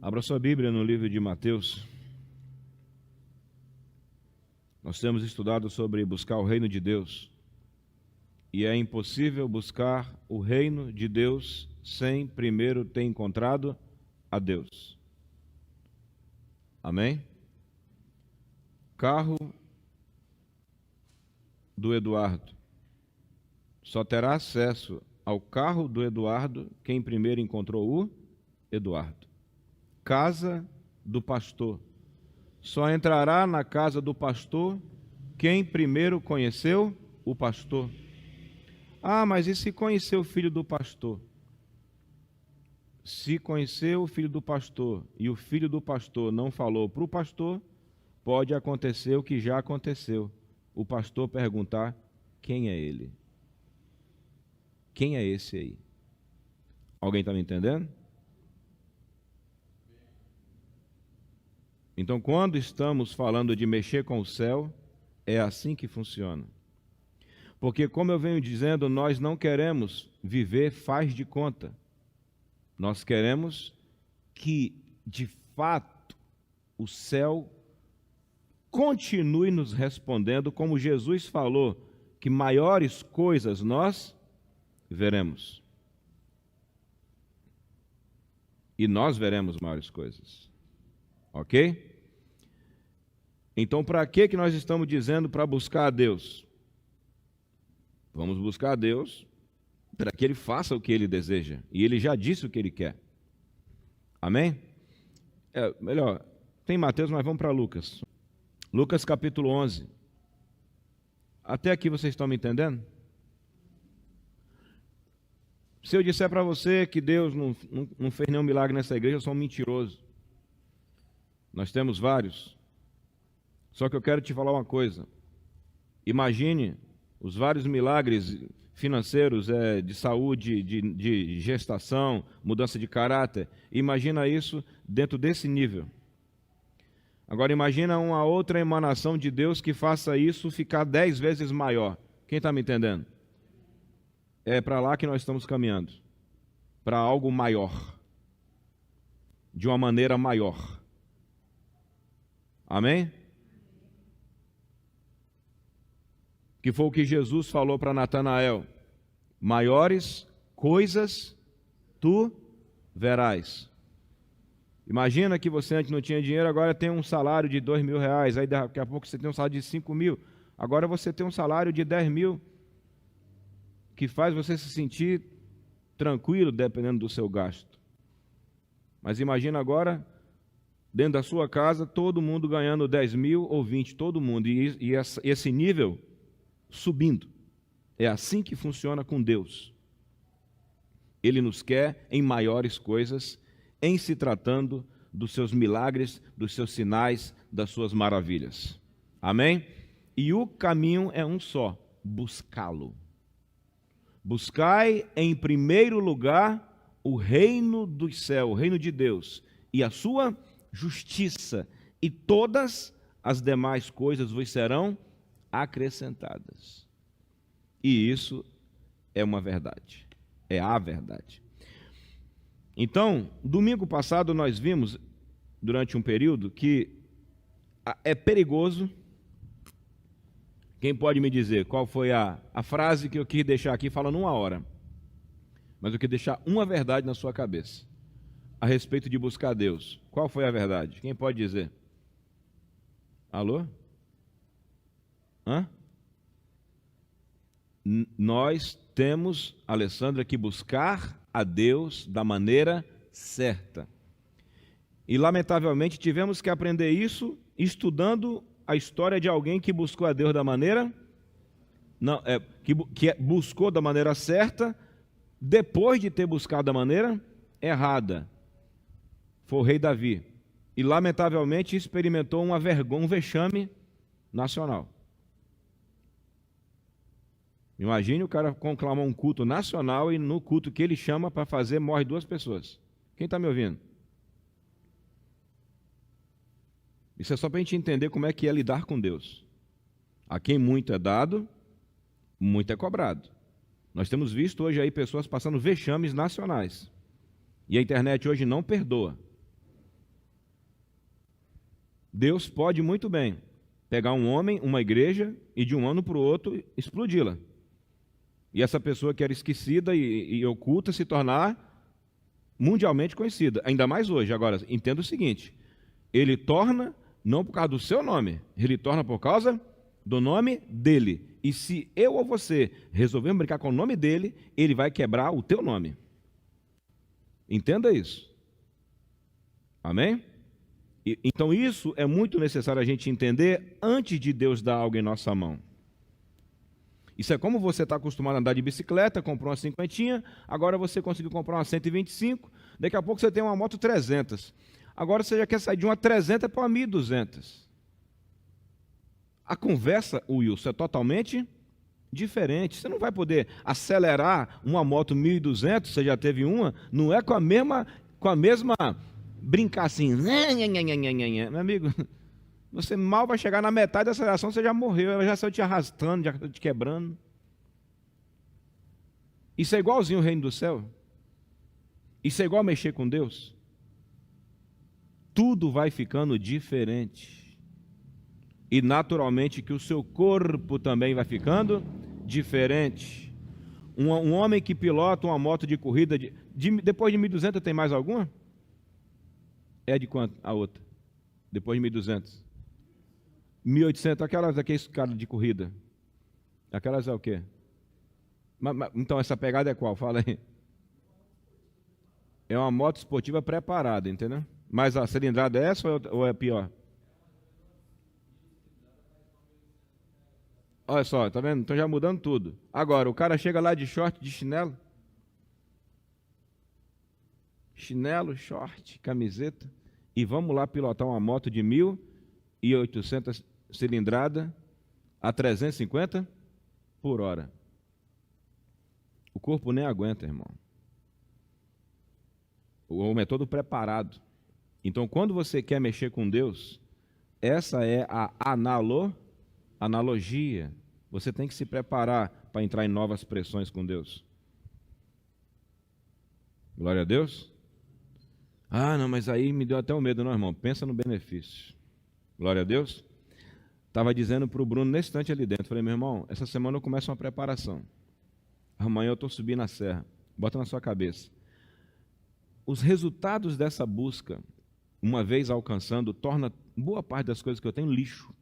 Abra sua Bíblia no livro de Mateus. Nós temos estudado sobre buscar o reino de Deus. E é impossível buscar o reino de Deus sem primeiro ter encontrado a Deus. Amém? Carro do Eduardo. Só terá acesso ao carro do Eduardo quem primeiro encontrou o Eduardo. Casa do pastor. Só entrará na casa do pastor quem primeiro conheceu o pastor. Ah, mas e se conhecer o filho do pastor? Se conhecer o filho do pastor e o filho do pastor não falou para o pastor, pode acontecer o que já aconteceu. O pastor perguntar: quem é ele? Quem é esse aí? Alguém está me entendendo? Então, quando estamos falando de mexer com o céu, é assim que funciona. Porque, como eu venho dizendo, nós não queremos viver faz de conta. Nós queremos que, de fato, o céu continue nos respondendo, como Jesus falou, que maiores coisas nós veremos. E nós veremos maiores coisas. Ok? Então, para que nós estamos dizendo para buscar a Deus? Vamos buscar a Deus para que Ele faça o que Ele deseja. E Ele já disse o que Ele quer. Amém? Melhor, tem Mateus, mas vamos para Lucas. Lucas capítulo 11. Até aqui vocês estão me entendendo? Se eu disser para você que Deus não fez nenhum milagre nessa igreja, eu sou um mentiroso. Nós temos vários. Só que eu quero te falar uma coisa. Imagine os vários milagres financeiros, de saúde, de gestação, mudança de caráter. Imagina isso dentro desse nível. Agora imagina uma outra emanação de Deus que faça isso ficar 10 vezes maior. Quem está me entendendo? É para lá que nós estamos caminhando. Para algo maior. De uma maneira maior. Amém? Que foi o que Jesus falou para Natanael: maiores coisas tu verás. Imagina que você antes não tinha dinheiro, agora tem um salário de R$2.000, aí daqui a pouco você tem um salário de 5.000, agora você tem um salário de 10.000, que faz você se sentir tranquilo dependendo do seu gasto. Mas imagina agora, dentro da sua casa, todo mundo ganhando 10.000 ou 20, todo mundo, e esse nível subindo. É assim que funciona com Deus. Ele nos quer em maiores coisas, em se tratando dos seus milagres, dos seus sinais, das suas maravilhas. Amém? E o caminho é um só: buscá-lo. Buscai em primeiro lugar o reino do céu, o reino de Deus, e a sua justiça, e todas as demais coisas vos serão acrescentadas. E isso é uma verdade, é a verdade. Então, domingo passado nós vimos, durante um período, que é perigoso. Quem pode me dizer qual foi a frase que eu quis deixar aqui falando 1 hora? Mas eu quis deixar uma verdade na sua cabeça a respeito de buscar Deus. Qual foi a verdade? Quem pode dizer? Alô? Hã? Nós temos, Alessandra, que buscar a Deus da maneira certa. E, lamentavelmente, tivemos que aprender isso estudando a história de alguém que buscou a Deus da maneira... que buscou da maneira certa, depois de ter buscado da maneira errada. Foi o rei Davi. E, lamentavelmente, experimentou uma vergonha, um vexame nacional. Imagine o cara conclamar um culto nacional e no culto que ele chama para fazer morre 2 pessoas. Quem está me ouvindo? Isso é só para a gente entender como é que é lidar com Deus. A quem muito é dado, muito é cobrado. Nós temos visto hoje aí pessoas passando vexames nacionais. E a internet hoje não perdoa. Deus pode muito bem pegar um homem, uma igreja, e de um ano para o outro explodi-la. E essa pessoa que era esquecida e oculta se tornar mundialmente conhecida, ainda mais hoje. Agora, entenda o seguinte, ele torna não por causa do seu nome, ele torna por causa do nome dele. E se eu ou você resolvermos brincar com o nome dele, ele vai quebrar o teu nome. Entenda isso. Amém? Então isso é muito necessário a gente entender antes de Deus dar algo em nossa mão. Isso é como você está acostumado a andar de bicicleta, comprou uma cinquentinha, agora você conseguiu comprar uma 125, daqui a pouco você tem uma moto 300. Agora você já quer sair de uma 300 para uma 1.200. A conversa, Wilson, é totalmente diferente. Você não vai poder acelerar uma moto 1.200, você já teve uma, não é com a mesma brincar assim, meu amigo, você mal vai chegar na metade da aceleração, você já morreu, ela já saiu te arrastando, já te quebrando. Isso é igualzinho o reino do céu? Isso é igual mexer com Deus? Tudo vai ficando diferente. E naturalmente que o seu corpo também vai ficando diferente. Um homem que pilota uma moto de corrida, depois de 1.200 tem mais alguma? É de quanto a outra? Depois de 1.200? 1.800, aqueles caras de corrida. Aquelas é o quê? Então essa pegada é qual? Fala aí. É uma moto esportiva preparada, entendeu? Mas a cilindrada é essa ou é pior? Olha só, tá vendo? Então já mudando tudo. Agora, o cara chega lá de short, de chinelo. Chinelo, short, camiseta. E vamos lá pilotar uma moto de 1.800 cilindrada a 350 por hora. O corpo nem aguenta, irmão. O homem é todo preparado. Então, quando você quer mexer com Deus, essa é a analogia. Você tem que se preparar para entrar em novas pressões com Deus. Glória a Deus. Ah, não, mas aí me deu até um medo, não, irmão. Pensa no benefício. Glória a Deus. Estava dizendo para o Bruno nesse instante ali dentro. Falei, meu irmão, essa semana eu começo uma preparação. Amanhã eu estou subindo a serra. Bota na sua cabeça. Os resultados dessa busca, uma vez alcançando, torna boa parte das coisas que eu tenho lixo.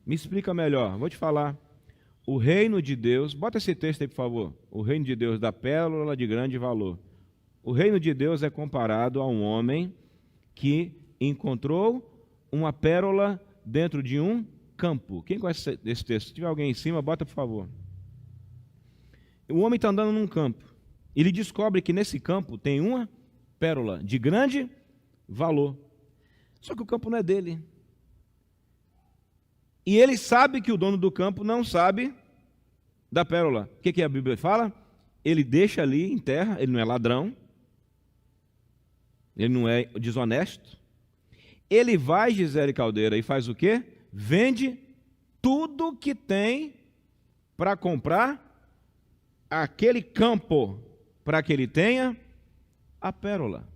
Me explica melhor. Vou te falar. O reino de Deus, bota esse texto aí, por favor. O reino de Deus da pérola de grande valor. O reino de Deus é comparado a um homem que encontrou uma pérola dentro de um campo. Quem conhece esse texto? Se tiver alguém em cima, bota, por favor. O homem está andando num campo. Ele descobre que nesse campo tem uma pérola de grande valor. Só que o campo não é dele. E ele sabe que o dono do campo não sabe da pérola. O que a Bíblia fala? Ele deixa ali em terra, ele não é ladrão, ele não é desonesto. Ele vai, Gisele Caldeira, e faz o quê? Vende tudo que tem para comprar aquele campo, para que ele tenha a pérola.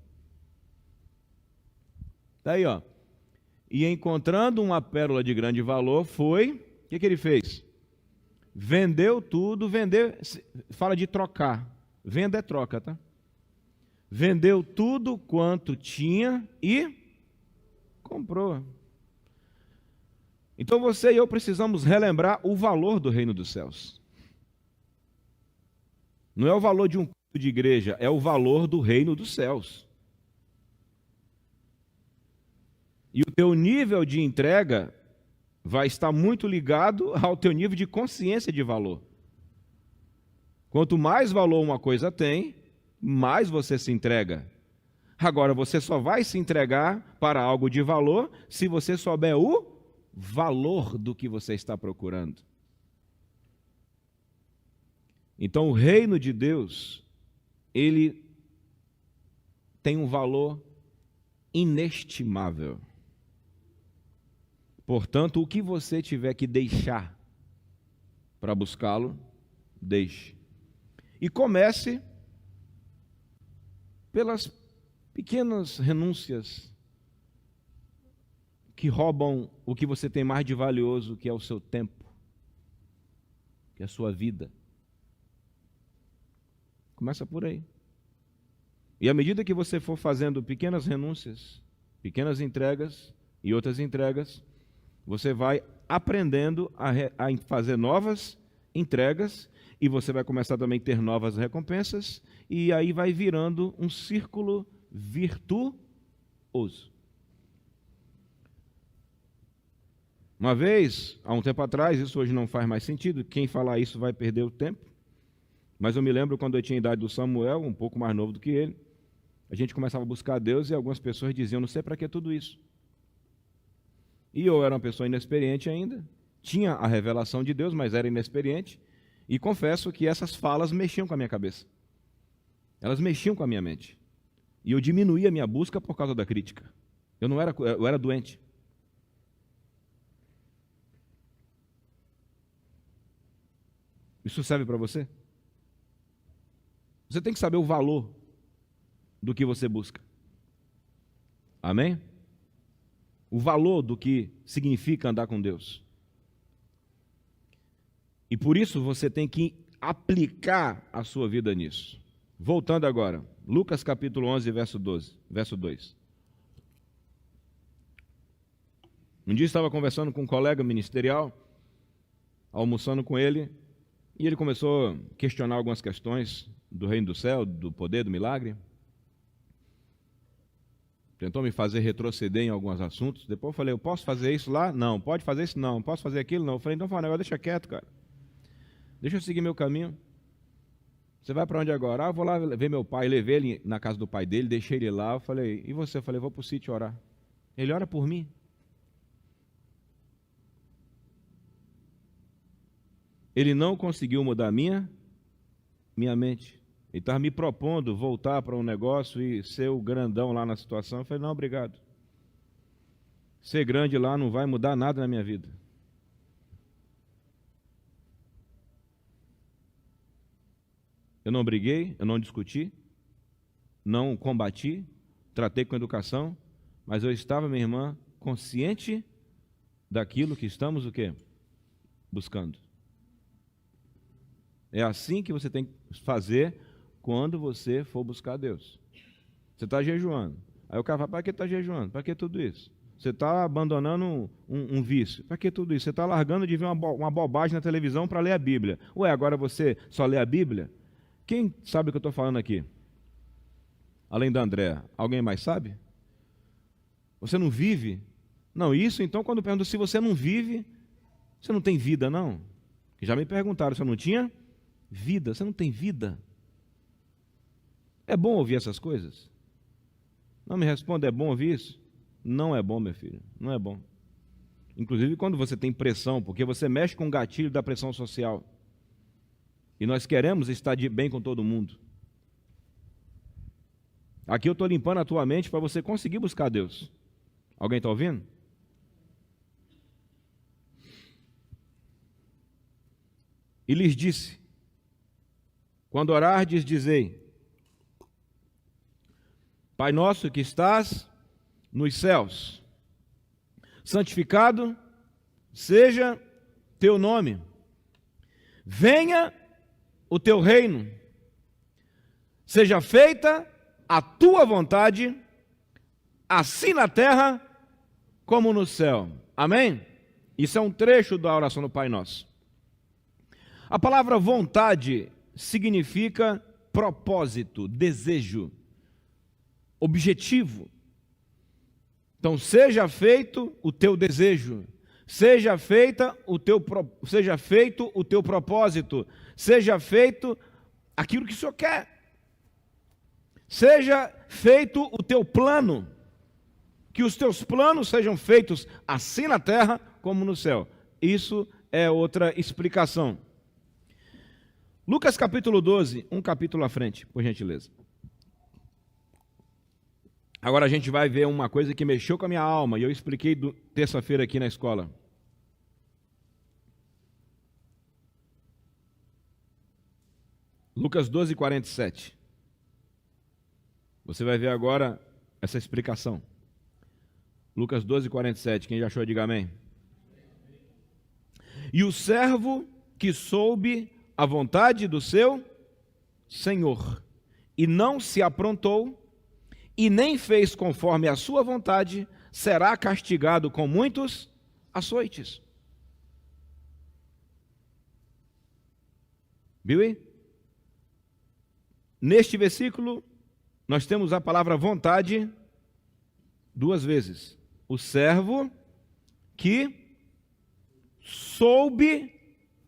Daí, ó. E encontrando uma pérola de grande valor, foi, o que ele fez? Vendeu tudo, fala de trocar. Venda é troca, tá? Vendeu tudo quanto tinha e comprou. Então você e eu precisamos relembrar o valor do reino dos céus. Não é o valor de um culto de igreja, é o valor do reino dos céus. E o teu nível de entrega vai estar muito ligado ao teu nível de consciência de valor. Quanto mais valor uma coisa tem, mais você se entrega. Agora, você só vai se entregar para algo de valor se você souber o valor do que você está procurando. Então, o reino de Deus, ele tem um valor inestimável. Portanto, o que você tiver que deixar para buscá-lo, deixe. E comece pelas pequenas renúncias que roubam o que você tem mais de valioso, que é o seu tempo, que é a sua vida. Começa por aí. E à medida que você for fazendo pequenas renúncias, pequenas entregas e outras entregas, você vai aprendendo a fazer novas entregas e você vai começar também a ter novas recompensas e aí vai virando um círculo virtuoso. Uma vez, há um tempo atrás, isso hoje não faz mais sentido, quem falar isso vai perder o tempo, mas eu me lembro quando eu tinha a idade do Samuel, um pouco mais novo do que ele, a gente começava a buscar a Deus e algumas pessoas diziam, não sei para que tudo isso. E eu era uma pessoa inexperiente ainda, tinha a revelação de Deus, mas era inexperiente, e confesso que essas falas mexiam com a minha cabeça. Elas mexiam com a minha mente. E eu diminuía a minha busca por causa da crítica. Eu era doente. Isso serve para você? Você tem que saber o valor do que você busca. Amém? O valor do que significa andar com Deus. E por isso você tem que aplicar a sua vida nisso. Voltando agora, Lucas capítulo 11, verso 2. Um dia estava conversando com um colega ministerial, almoçando com ele, e ele começou a questionar algumas questões do reino do céu, do poder, do milagre. Tentou me fazer retroceder em alguns assuntos. Depois eu falei, eu posso fazer isso lá? Não. Pode fazer isso? Não. Posso fazer aquilo? Não. Eu falei, então fala, agora deixa quieto, cara. Deixa eu seguir meu caminho. Você vai para onde agora? Ah, eu vou lá ver meu pai. Levei ele na casa do pai dele, deixei ele lá. Eu falei, e você? Eu falei, vou para o sítio orar. Ele ora por mim. Ele não conseguiu mudar minha mente. Ele estava me propondo voltar para um negócio e ser o grandão lá na situação. Eu falei, não, obrigado. Ser grande lá não vai mudar nada na minha vida. Eu não briguei, eu não discuti, não combati, tratei com educação, mas eu estava, minha irmã, consciente daquilo que estamos o quê? Buscando. É assim que você tem que fazer quando você for buscar Deus. Você está jejuando. Aí o cara fala, para que está jejuando? Para que tudo isso? Você está abandonando um vício. Para que tudo isso? Você está largando de ver uma bobagem na televisão para ler a Bíblia. Ué, agora você só lê a Bíblia? Quem sabe o que eu estou falando aqui? Além da Andréa, alguém mais sabe? Você não vive? Não, isso então quando eu pergunto se você não vive, você não tem vida não? Que já me perguntaram se eu não tinha vida. Você não tem vida? É bom ouvir essas coisas? Não me responda, é bom ouvir isso? Não é bom, meu filho, não é bom. Inclusive quando você tem pressão, porque você mexe com o gatilho da pressão social. E nós queremos estar de bem com todo mundo. Aqui eu estou limpando a tua mente para você conseguir buscar Deus. Alguém está ouvindo? E lhes disse, quando orardes, dizei, Pai nosso que estás nos céus, santificado seja teu nome, venha o teu reino, seja feita a tua vontade, assim na terra como no céu. Amém? Isso é um trecho da oração do Pai Nosso. A palavra vontade significa propósito, desejo, objetivo. Então, seja feito o teu desejo, seja feito o teu propósito, seja feito aquilo que o Senhor quer. Seja feito o teu plano, que os teus planos sejam feitos assim na terra como no céu. Isso é outra explicação. Lucas capítulo 12, um capítulo à frente, por gentileza. Agora a gente vai ver uma coisa que mexeu com a minha alma, e eu expliquei terça-feira aqui na escola. Lucas 12, 47. Você vai ver agora essa explicação. Lucas 12, 47. Quem já achou, diga amém. E o servo que soube a vontade do seu senhor, e não se aprontou, e nem fez conforme a sua vontade, será castigado com muitos açoites. Viu aí? Neste versículo, nós temos a palavra vontade 2 vezes. O servo que soube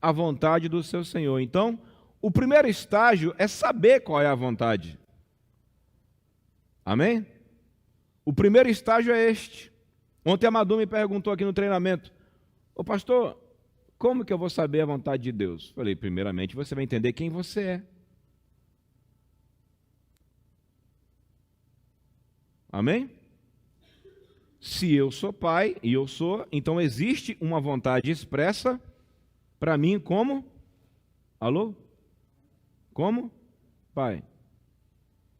a vontade do seu Senhor. Então, o primeiro estágio é saber qual é a vontade. Amém? O primeiro estágio é este. Ontem a Madu me perguntou aqui no treinamento: ô pastor, como que eu vou saber a vontade de Deus? Falei, primeiramente você vai entender quem você é. Amém? Se eu sou pai, e eu sou, então existe uma vontade expressa para mim como? Alô? Como? Pai.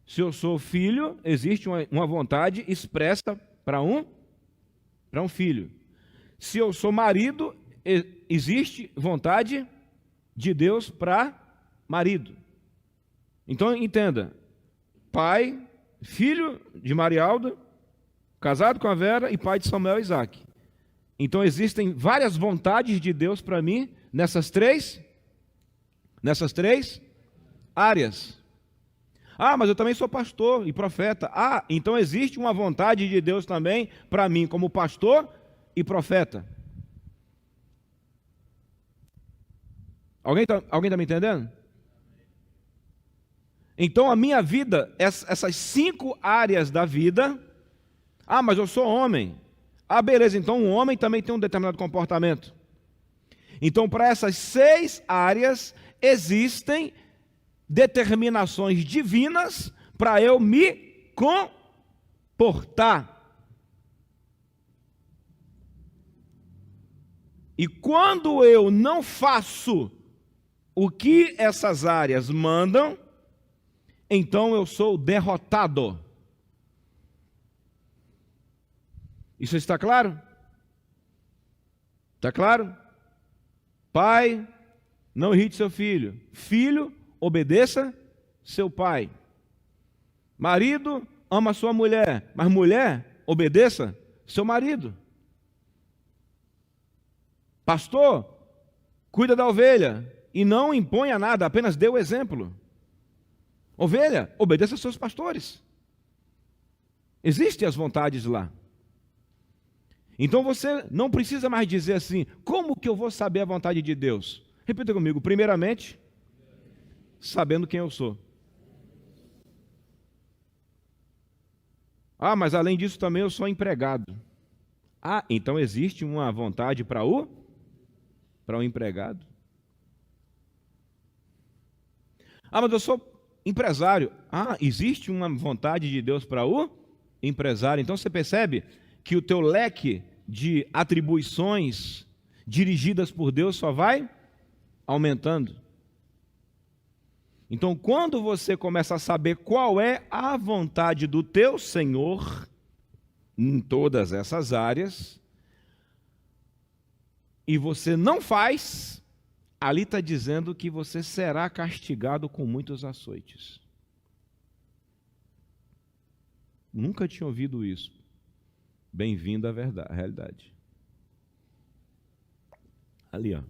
Se eu sou filho, existe uma vontade expressa para um filho. Se eu sou marido, existe vontade de Deus para marido. Então entenda, pai, filho de Marialda, casado com a Vera e pai de Samuel e Isaac. Então existem várias vontades de Deus para mim nessas três áreas. Ah, mas eu também sou pastor e profeta. Ah, então existe uma vontade de Deus também para mim como pastor e profeta. Alguém está me entendendo? Então a minha vida, essas 5 áreas da vida. Ah, mas eu sou homem. Ah, beleza, então um homem também tem um determinado comportamento. Então para essas 6 áreas existem determinações divinas para eu me comportar. E quando eu não faço o que essas áreas mandam, então eu sou derrotado. Isso está claro? Está claro? Pai, não irrite seu filho. Filho, obedeça seu pai. Marido, ama sua mulher. Mas mulher, obedeça seu marido. Pastor, cuida da ovelha e não imponha nada, apenas dê o exemplo. Ovelha, obedeça seus pastores. Existem as vontades lá. Então você não precisa mais dizer assim: como que eu vou saber a vontade de Deus? Repita comigo: primeiramente, sabendo quem eu sou. Ah, mas além disso também eu sou empregado. Ah, então existe uma vontade para o empregado. Ah, mas eu sou empresário. Ah, existe uma vontade de Deus para o empresário. Então você percebe que o teu leque de atribuições dirigidas por Deus só vai aumentando. Então, quando você começa a saber qual é a vontade do teu Senhor em todas essas áreas, e você não faz, ali está dizendo que você será castigado com muitos açoites. Nunca tinha ouvido isso. Bem-vindo à verdade, à realidade. Ali, ó.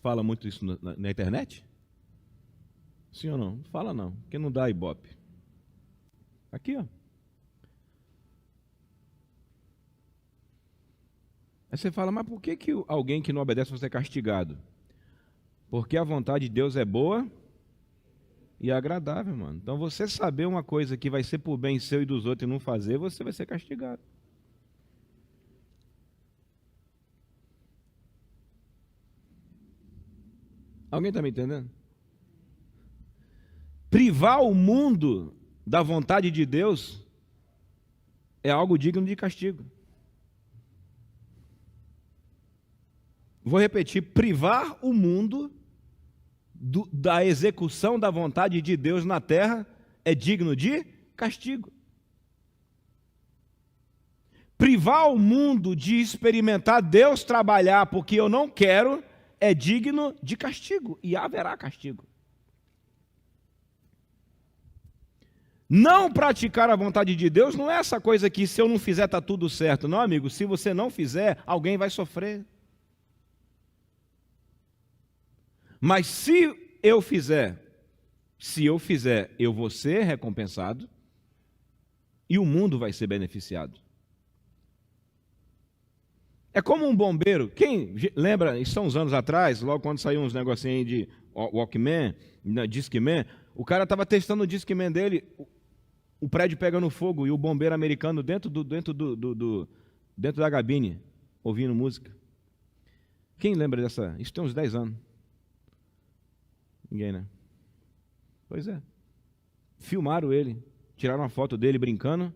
Fala muito isso na internet? Sim ou não? Não fala não, porque não dá ibope. Aqui, ó. Aí você fala, mas por que alguém que não obedece vai ser castigado? Porque a vontade de Deus é boa e agradável, mano. Então você saber uma coisa que vai ser por bem seu e dos outros e não fazer, você vai ser castigado. Alguém está me entendendo? Privar o mundo da vontade de Deus é algo digno de castigo. Vou repetir: privar o mundo da execução da vontade de Deus na terra é digno de castigo. Privar o mundo de experimentar Deus trabalhar porque eu não quero é digno de castigo, e haverá castigo. Não praticar a vontade de Deus não é essa coisa que se eu não fizer está tudo certo. Não, amigo, se você não fizer, alguém vai sofrer. Mas se eu fizer, eu vou ser recompensado e o mundo vai ser beneficiado. É como um bombeiro. Quem lembra, isso há uns anos atrás, logo quando saiu uns negocinhos de Walkman, Discman, o cara estava testando o Discman dele, o prédio pegando fogo e o bombeiro americano dentro da cabine, ouvindo música. Quem lembra dessa? Isso tem uns 10 anos. Ninguém, né? Pois é. Filmaram ele, tiraram uma foto dele brincando,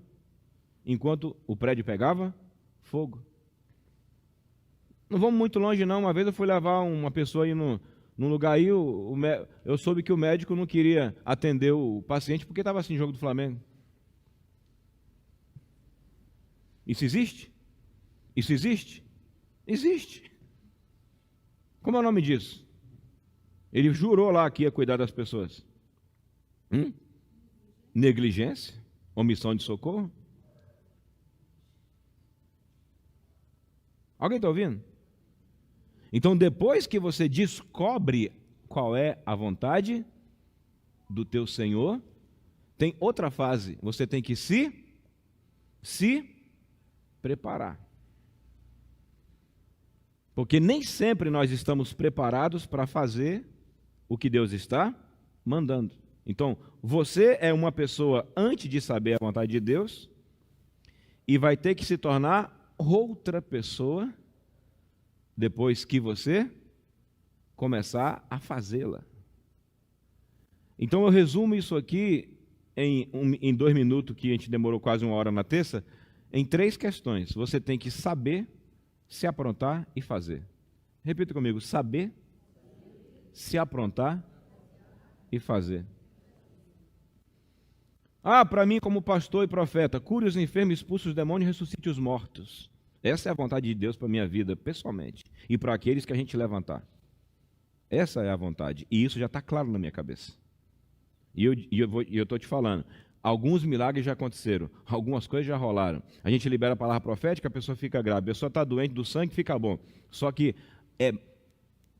enquanto o prédio pegava fogo. Não vamos muito longe, não. Uma vez eu fui levar uma pessoa aí num lugar aí, eu soube que o médico não queria atender o paciente porque estava assim, jogo do Flamengo. Isso existe? Isso existe? Existe. Como é o nome disso? Ele jurou lá que ia cuidar das pessoas. Negligência? Omissão de socorro? Alguém está ouvindo? Então, depois que você descobre qual é a vontade do teu Senhor, tem outra fase. Você tem que se preparar. Porque nem sempre nós estamos preparados para fazer o que Deus está mandando. Então, você é uma pessoa antes de saber a vontade de Deus e vai ter que se tornar outra pessoa depois que você começar a fazê-la. Então eu resumo isso aqui em 2 minutos, que a gente demorou quase 1 hora na terça, em 3 questões. Você tem que saber, se aprontar e fazer. Repita comigo: saber, se aprontar e fazer. Para mim, como pastor e profeta, cure os enfermos, expulse os demônios e ressuscite os mortos. Essa é a vontade de Deus para a minha vida, pessoalmente, e para aqueles que a gente levantar. Essa é a vontade, e isso já está claro na minha cabeça. E eu estou te falando, alguns milagres já aconteceram, algumas coisas já rolaram. A gente libera a palavra profética, a pessoa fica grávida, a pessoa está doente do sangue, fica bom. Só que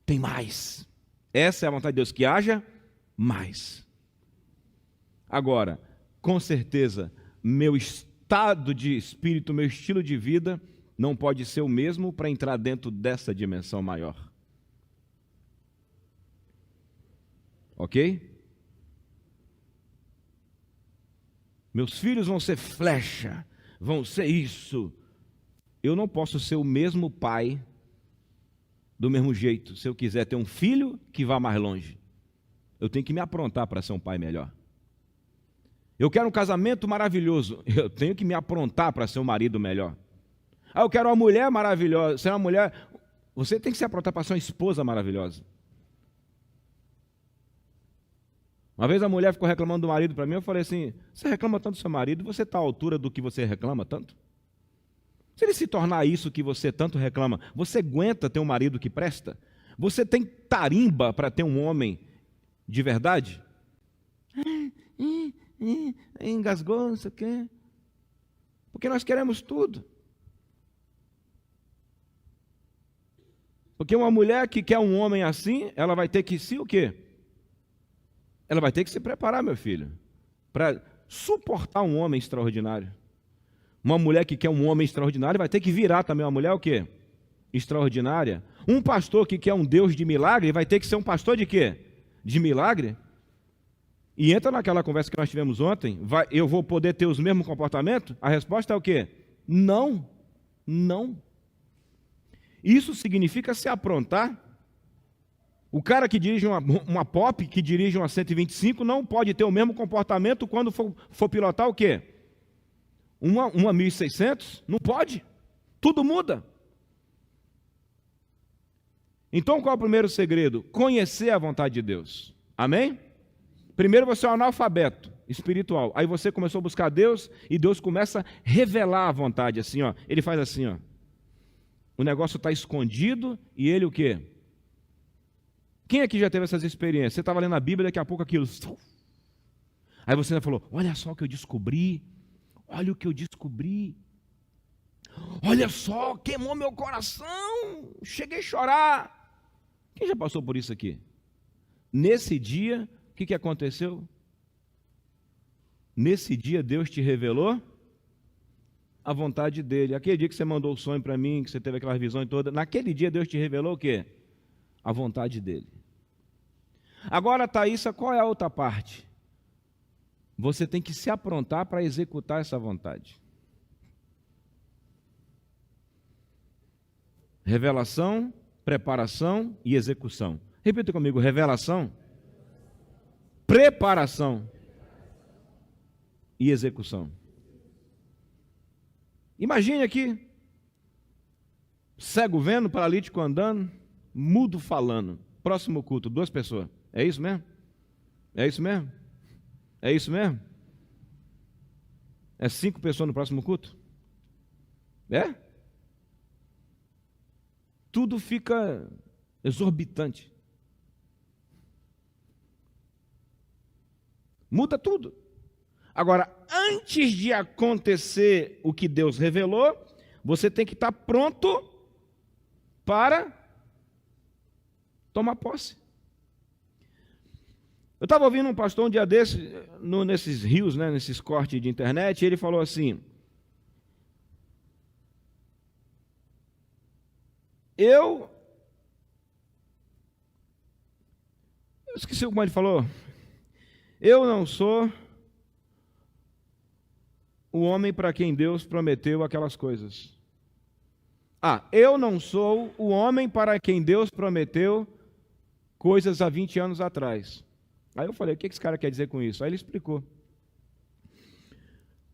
tem mais. Essa é a vontade de Deus, que haja mais. Agora, com certeza, meu estado de espírito, meu estilo de vida não pode ser o mesmo para entrar dentro dessa dimensão maior. Ok? Meus filhos vão ser flecha, vão ser isso. Eu não posso ser o mesmo pai do mesmo jeito. Se eu quiser ter um filho que vá mais longe, eu tenho que me aprontar para ser um pai melhor. Eu quero um casamento maravilhoso, eu tenho que me aprontar para ser um marido melhor. Eu quero uma mulher maravilhosa, ser uma mulher... Você tem que se aprontar para ser uma esposa maravilhosa. Uma vez a mulher ficou reclamando do marido para mim, eu falei assim: você reclama tanto do seu marido, você está à altura do que você reclama tanto? Se ele se tornar isso que você tanto reclama, você aguenta ter um marido que presta? Você tem tarimba para ter um homem de verdade? Engasgou, não sei o quê. Porque nós queremos tudo. Porque uma mulher que quer um homem assim, ela vai ter que o quê? Ela vai ter que se preparar, meu filho, para suportar um homem extraordinário. Uma mulher que quer um homem extraordinário vai ter que virar também uma mulher o quê? Extraordinária. Um pastor que quer um Deus de milagre vai ter que ser um pastor de quê? De milagre. E entra naquela conversa que nós tivemos ontem, eu vou poder ter os mesmos comportamentos? A resposta é o quê? Não. Não. Isso significa se aprontar. O cara que dirige uma Pop, que dirige uma 125, não pode ter o mesmo comportamento quando for pilotar o quê? Uma 1600? Não pode. Tudo muda. Então, qual é o primeiro segredo? Conhecer a vontade de Deus. Amém? Primeiro você é um analfabeto. espiritual. Aí você começou a buscar Deus e Deus começa a revelar a vontade, assim, ó. Ele faz assim, ó. O negócio está escondido e ele o quê? Quem aqui já teve essas experiências? Você estava lendo a Bíblia, daqui a pouco aquilo... Aí você falou, olha só o que eu descobri, olha o que eu descobri. Olha só, queimou meu coração, cheguei a chorar. Quem já passou por isso aqui? Nesse dia, o que aconteceu? Nesse dia Deus te revelou a vontade dele. Aquele dia que você mandou o sonho para mim, que você teve aquela visão toda, naquele dia Deus te revelou o quê? A vontade dele. Agora, Thaísa, qual é a outra parte? Você tem que se aprontar para executar essa vontade. Revelação, preparação e execução. Repita comigo, revelação, preparação e execução. Imagine aqui, cego vendo, paralítico andando, mudo falando. Próximo culto, 2 pessoas. É isso mesmo? É isso mesmo? É isso mesmo? É 5 pessoas no próximo culto? É? Tudo fica exorbitante. Muda tudo. Agora, antes de acontecer o que Deus revelou, você tem que estar pronto para tomar posse. Eu estava ouvindo um pastor um dia desses, nesses rios, né, nesses cortes de internet, e ele falou assim, eu esqueci como ele falou, eu não sou o homem para quem Deus prometeu aquelas coisas. Eu não sou o homem para quem Deus prometeu coisas há 20 anos atrás. Aí eu falei, o que esse cara quer dizer com isso? Aí ele explicou.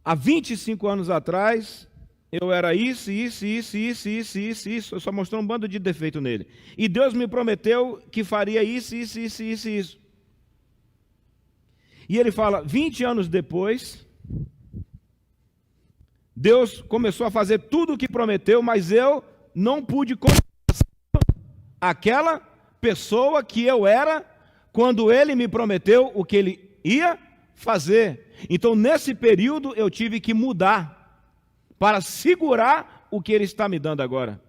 Há 25 anos atrás, eu era isso. Eu só mostrou um bando de defeito nele. E Deus me prometeu que faria isso. E ele fala, 20 anos depois, Deus começou a fazer tudo o que prometeu, mas eu não pude aquela pessoa que eu era quando ele me prometeu o que ele ia fazer. Então, nesse período, eu tive que mudar para segurar o que ele está me dando agora.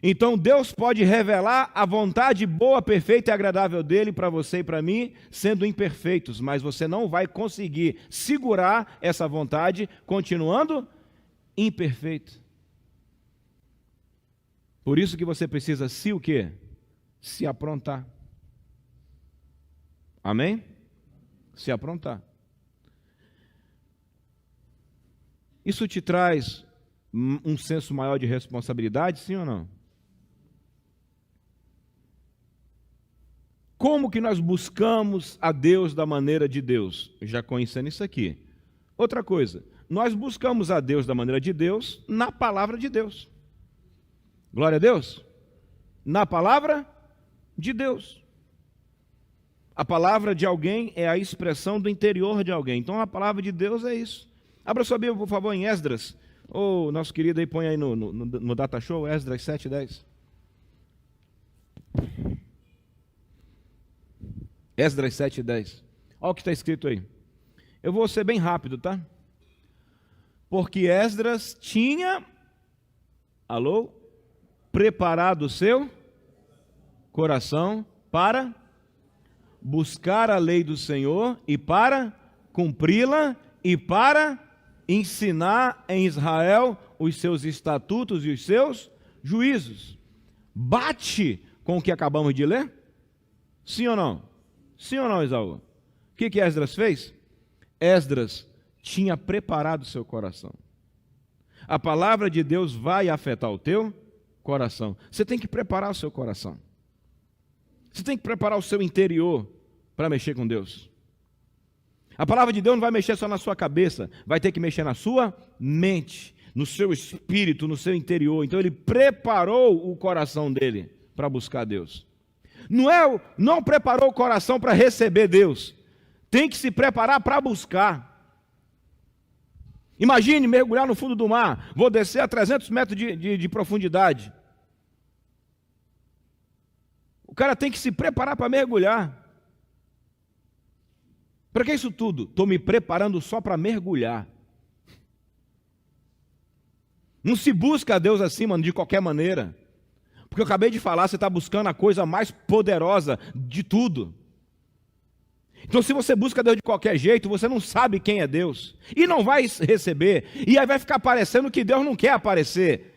Então, Deus pode revelar a vontade boa, perfeita e agradável dele para você e para mim, sendo imperfeitos, mas você não vai conseguir segurar essa vontade continuando imperfeito. Por isso que você precisa o quê? Se aprontar. Amém? Se aprontar. Isso te traz um senso maior de responsabilidade, sim ou não? Como que nós buscamos a Deus da maneira de Deus? Já conhecendo isso aqui. Outra coisa, nós buscamos a Deus da maneira de Deus na palavra de Deus. Glória a Deus. Na palavra de Deus. A palavra de alguém é a expressão do interior de alguém. Então a palavra de Deus é isso. Abra sua Bíblia, por favor, em Esdras. Nosso querido aí, põe aí no Data Show, Esdras 7:10. Esdras 7:10. Olha o que está escrito aí. Eu vou ser bem rápido, tá? Porque Esdras tinha, preparado o seu coração para buscar a lei do Senhor e para cumpri-la e para ensinar em Israel os seus estatutos e os seus juízos. Bate com o que acabamos de ler? Sim ou não? Sim ou não, Isaú? O que Esdras fez? Esdras tinha preparado o seu coração. A palavra de Deus vai afetar o teu coração. Você tem que preparar o seu coração. Você tem que preparar o seu interior para mexer com Deus. A palavra de Deus não vai mexer só na sua cabeça, vai ter que mexer na sua mente, no seu espírito, no seu interior. Então ele preparou o coração dele para buscar Deus. Não preparou o coração para receber Deus. Tem que se preparar para buscar. Imagine mergulhar no fundo do mar. Vou descer a 300 metros de profundidade. O cara tem que se preparar para mergulhar. Para que isso tudo? Estou me preparando só para mergulhar. Não se busca a Deus assim, mano, de qualquer maneira. Porque eu acabei de falar, você está buscando a coisa mais poderosa de tudo. Então, se você busca Deus de qualquer jeito, você não sabe quem é Deus. E não vai receber. E aí vai ficar parecendo que Deus não quer aparecer.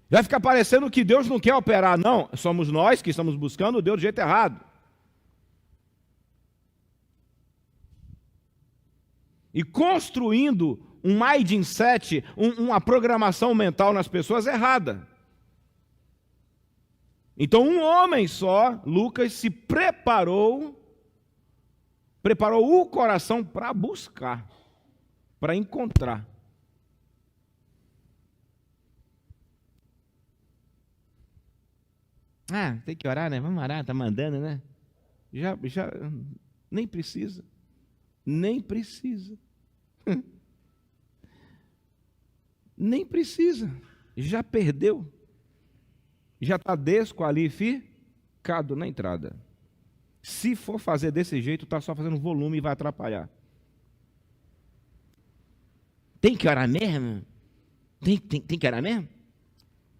Vai ficar parecendo que Deus não quer operar. Não, somos nós que estamos buscando Deus do jeito errado. E construindo um mindset, uma programação mental nas pessoas errada. Então, um homem só, Lucas, se preparou o coração para buscar, para encontrar. Ah, tem que orar, né? Vamos orar, tá mandando, né? Já, nem precisa. Nem precisa. Nem precisa. Já perdeu. Já está desqualificado na entrada. Se for fazer desse jeito, está só fazendo volume e vai atrapalhar. Tem que orar mesmo? Tem que orar mesmo?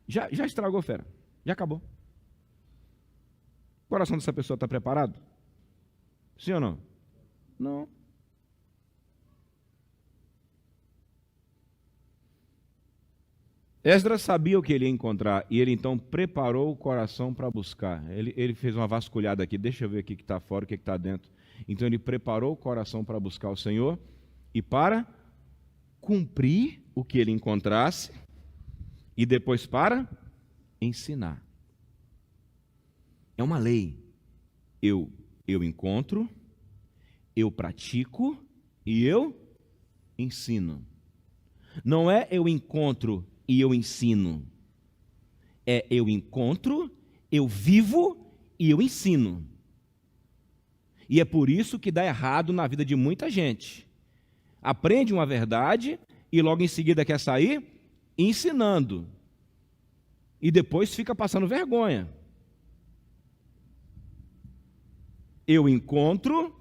Já estragou, fera. Já acabou. O coração dessa pessoa está preparado? Sim ou não? Não. Esdras sabia o que ele ia encontrar e ele então preparou o coração para buscar. Ele fez uma vasculhada aqui, deixa eu ver o que está fora, o que está dentro. Então ele preparou o coração para buscar o Senhor e para cumprir o que ele encontrasse e depois para ensinar. É uma lei. Eu encontro, eu pratico e eu ensino. Não é eu encontro e eu ensino. É eu encontro, eu vivo e eu ensino. E é por isso que dá errado na vida de muita gente. Aprende uma verdade e logo em seguida quer sair ensinando. E depois fica passando vergonha. Eu encontro,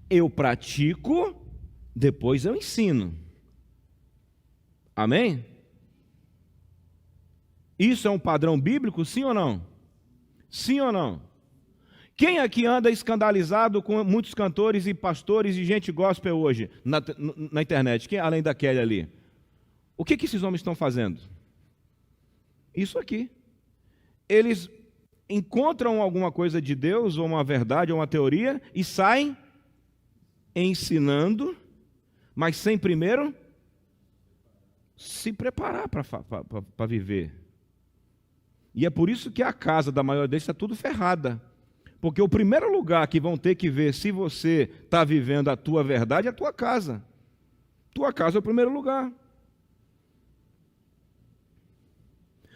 eu pratico, depois eu ensino. Amém? Isso é um padrão bíblico, sim ou não? Sim ou não? Quem aqui anda escandalizado com muitos cantores e pastores e gente gospel hoje na internet? Quem, além da Kelly ali? O que esses homens estão fazendo? Isso aqui. Eles encontram alguma coisa de Deus, ou uma verdade, ou uma teoria, e saem ensinando, mas sem primeiro se preparar para viver. E é por isso que a casa da maioria deles está tudo ferrada. Porque o primeiro lugar que vão ter que ver se você está vivendo a tua verdade é a tua casa. Tua casa é o primeiro lugar.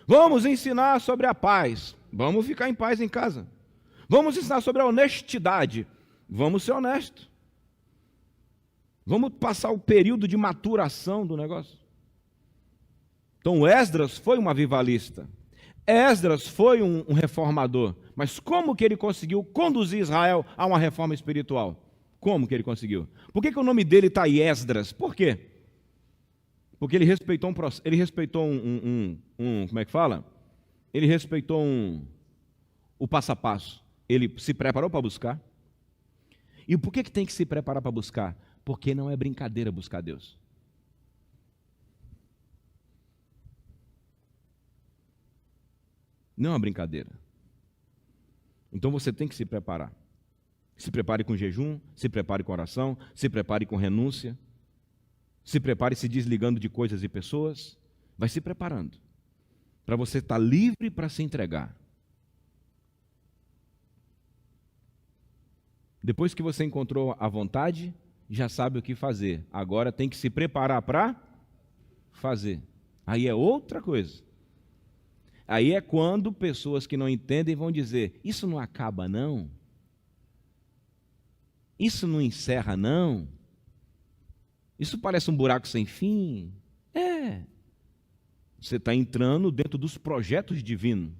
Vamos ensinar sobre a paz. Vamos ficar em paz em casa. Vamos ensinar sobre a honestidade. Vamos ser honestos. Vamos passar o período de maturação do negócio. Então, Esdras foi um avivalista. Esdras foi um reformador. Mas como que ele conseguiu conduzir Israel a uma reforma espiritual? Como que ele conseguiu? Por que o nome dele está aí, Esdras? Por quê? Porque ele respeitou como é que fala? Ele respeitou o passo a passo. Ele se preparou para buscar. E por que tem que se preparar para buscar? Porque não é brincadeira buscar Deus. Não é uma brincadeira. Então você tem que se preparar. Se prepare com jejum, se prepare com oração, se prepare com renúncia, se prepare se desligando de coisas e pessoas. Vai se preparando para você estar livre para se entregar. Depois que você encontrou a vontade, já sabe o que fazer. Agora tem que se preparar para fazer. Aí é outra coisa. Aí é quando pessoas que não entendem vão dizer, isso não acaba não? Isso não encerra não? Isso parece um buraco sem fim? Você está entrando dentro dos projetos divinos.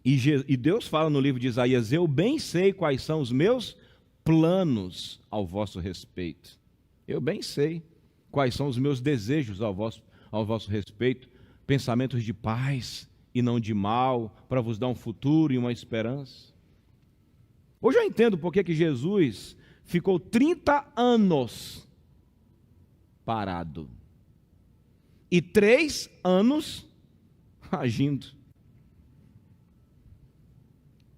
E Deus fala no livro de Isaías, eu bem sei quais são os meus planos ao vosso respeito. Eu bem sei quais são os meus desejos ao vosso respeito, pensamentos de paz e não de mal, para vos dar um futuro e uma esperança. Hoje eu entendo por que Jesus ficou 30 anos parado e 3 anos agindo.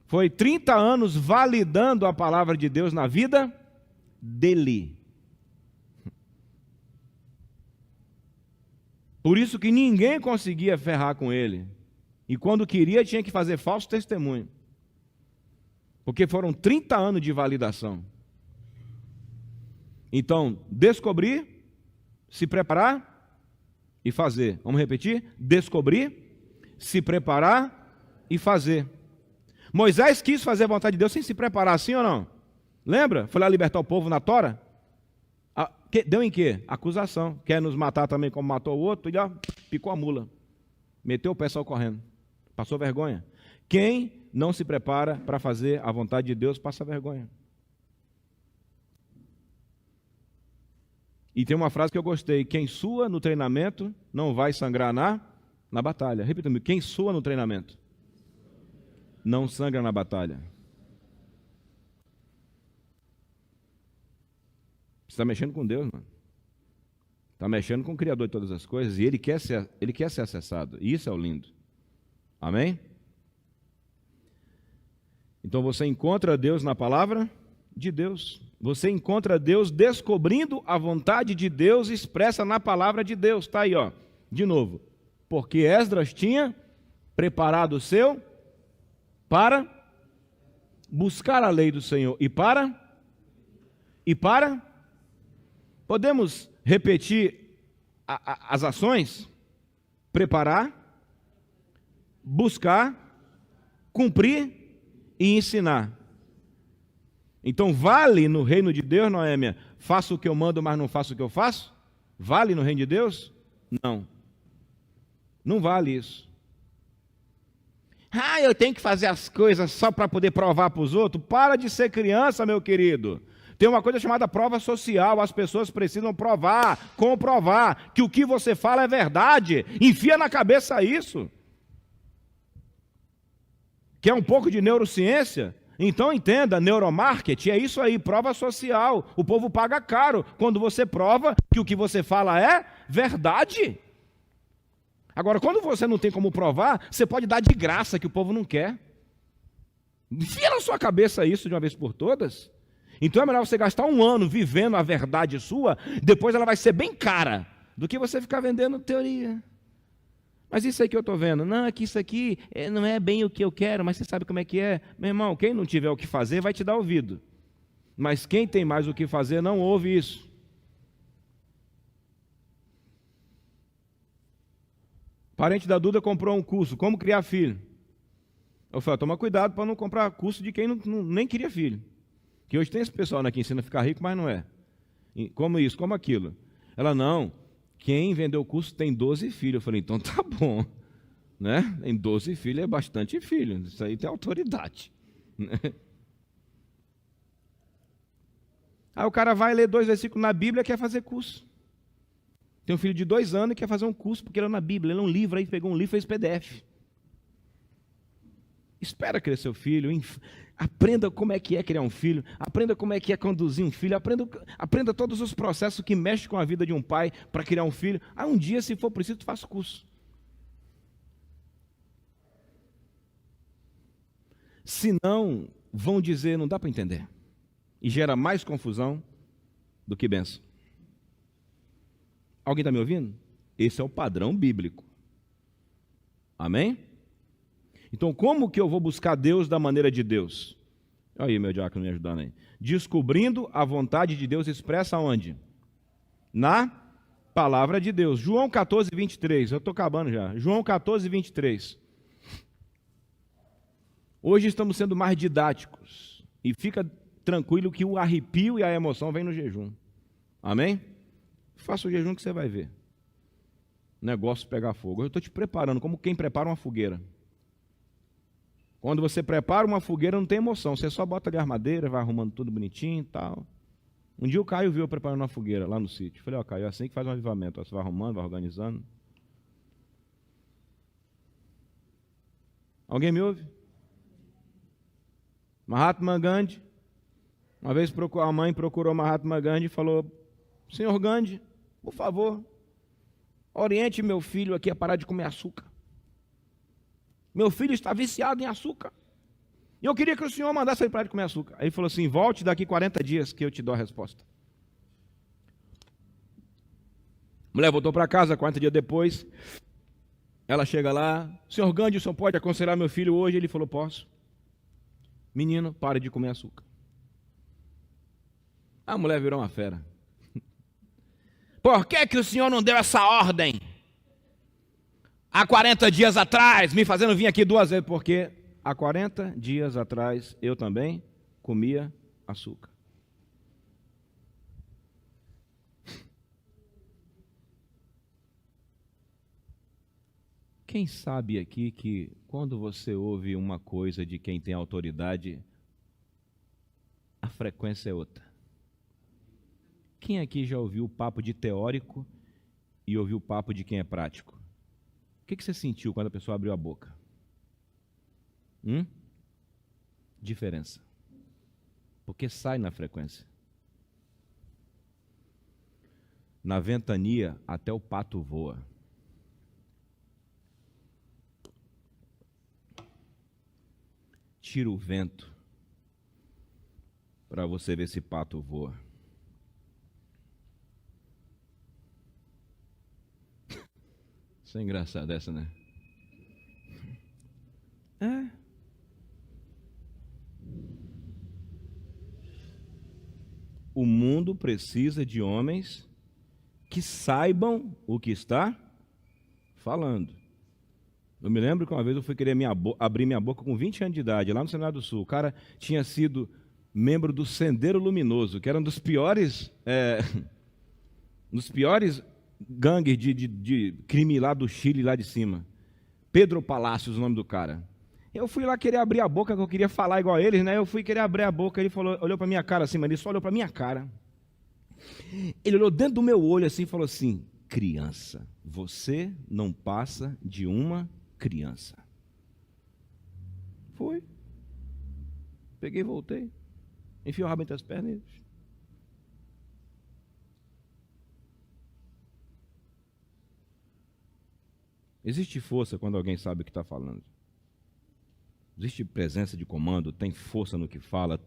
Foi 30 anos validando a palavra de Deus na vida dele. Por isso que ninguém conseguia ferrar com ele. E quando queria, tinha que fazer falso testemunho. Porque foram 30 anos de validação. Então, descobrir, se preparar e fazer. Vamos repetir? Descobrir, se preparar e fazer. Moisés quis fazer a vontade de Deus sem se preparar, sim ou não? Lembra? Foi lá libertar o povo na tora? Deu em quê? Acusação. Quer nos matar também como matou o outro? E ó, picou a mula. Meteu o pé só correndo. Passou vergonha. Quem não se prepara para fazer a vontade de Deus passa vergonha. E tem uma frase que eu gostei. Quem sua no treinamento não vai sangrar na batalha. Repita comigo. Quem sua no treinamento não sangra na batalha. Você está mexendo com Deus, mano. Está mexendo com o Criador de todas as coisas. E Ele quer ser acessado. E isso é o lindo. Amém? Então você encontra Deus na palavra de Deus. Você encontra Deus descobrindo a vontade de Deus expressa na palavra de Deus. Está aí, ó. De novo. Porque Esdras tinha preparado o seu para buscar a lei do Senhor. E para? Podemos repetir as ações? Preparar, buscar, cumprir e ensinar. Então vale no reino de Deus, Noêmia, faço o que eu mando, mas não faço o que eu faço? Vale no reino de Deus? Não. Não vale isso. Eu tenho que fazer as coisas só para poder provar para os outros? Para de ser criança, meu querido. Tem uma coisa chamada prova social. As pessoas precisam provar, comprovar que o que você fala é verdade. Enfia na cabeça isso. Quer um pouco de neurociência? Então entenda, neuromarketing é isso aí, prova social. O povo paga caro quando você prova que o que você fala é verdade. Agora, quando você não tem como provar, você pode dar de graça que o povo não quer. Enfia na sua cabeça isso de uma vez por todas. Então é melhor você gastar 1 ano vivendo a verdade sua, depois ela vai ser bem cara, do que você ficar vendendo teoria. Mas isso aí que eu estou vendo, não, é que isso aqui não é bem o que eu quero, mas você sabe como é que é. Meu irmão, quem não tiver o que fazer vai te dar ouvido. Mas quem tem mais o que fazer não ouve isso. Parente da Duda comprou um curso, como criar filho. Eu falei, toma cuidado para não comprar curso de quem nem queria filho. Que hoje tem esse pessoal, né, que ensina a ficar rico, mas não é. Como isso, como aquilo. Ela, não, quem vendeu o curso tem 12 filhos. Eu falei, então tá bom. Né? Em 12 filhos é bastante filho. Isso aí tem autoridade. Aí o cara vai ler 2 versículos na Bíblia e quer fazer curso. Tem um filho de 2 anos e quer fazer um curso porque ele é na Bíblia, ele é um livro, aí pegou um livro e fez PDF. Espera crescer o filho, aprenda como é que é criar um filho, aprenda como é que é conduzir um filho, aprenda todos os processos que mexem com a vida de um pai para criar um filho. Aí um dia, se for preciso, faça curso. Senão, vão dizer, não dá para entender. E gera mais confusão do que bênção. Alguém está me ouvindo? Esse é o padrão bíblico. Amém? Então, como que eu vou buscar Deus da maneira de Deus? Aí, meu diácono me ajudando aí. Descobrindo a vontade de Deus expressa onde? Na palavra de Deus. João 14, 23. Eu estou acabando já. João 14, 23. Hoje estamos sendo mais didáticos. E fica tranquilo que o arrepio e a emoção vêm no jejum. Amém? Faça o jejum que você vai ver. O negócio pegar fogo. Eu estou te preparando como quem prepara uma fogueira. Quando você prepara uma fogueira, não tem emoção. Você só bota ali a armadeira, vai arrumando tudo bonitinho e tal. Um dia o Caio viu eu preparando uma fogueira lá no sítio. Falei, ó, Caio, é assim que faz um avivamento. Você vai arrumando, vai organizando. Alguém me ouve? Mahatma Gandhi. Uma vez a mãe procurou Mahatma Gandhi e falou, senhor Gandhi, por favor, oriente meu filho aqui a parar de comer açúcar. Meu filho está viciado em açúcar. E eu queria que o senhor mandasse ele parar de comer açúcar. Aí ele falou assim, volte daqui 40 dias que eu te dou a resposta. A mulher voltou para casa, 40 dias depois. Ela chega lá, senhor Gandhi, o senhor pode aconselhar meu filho hoje? Ele falou, posso. Menino, pare de comer açúcar. A mulher virou uma fera. Por que o senhor não deu essa ordem? Há 40 dias atrás, me fazendo vir aqui 2 vezes, porque há 40 dias atrás eu também comia açúcar. Quem sabe aqui que quando você ouve uma coisa de quem tem autoridade, a frequência é outra? Quem aqui já ouviu o papo de teórico e ouviu o papo de quem é prático? O que você sentiu quando a pessoa abriu a boca? Diferença. Porque sai na frequência. Na ventania, até o pato voa. Tira o vento para você ver se pato voa. Isso é engraçado essa, né? É. O mundo precisa de homens que saibam o que está falando. Eu me lembro que uma vez eu fui querer abrir minha boca com 20 anos de idade, lá no Senado do Sul. O cara tinha sido membro do Sendeiro Luminoso, que era um dos piores gangues de crime lá do Chile, lá de cima. Pedro Palácios, o nome do cara. Eu fui lá querer abrir a boca, que eu queria falar igual a eles, né? Eu fui querer abrir a boca, ele falou, olhou para minha cara assim, mas ele só olhou para minha cara. Ele olhou dentro do meu olho assim e falou assim, criança, você não passa de uma criança. Foi. Peguei e voltei. Enfiei o rabo entre as pernas. Existe força quando alguém sabe o que está falando. Existe presença de comando, tem força no que fala,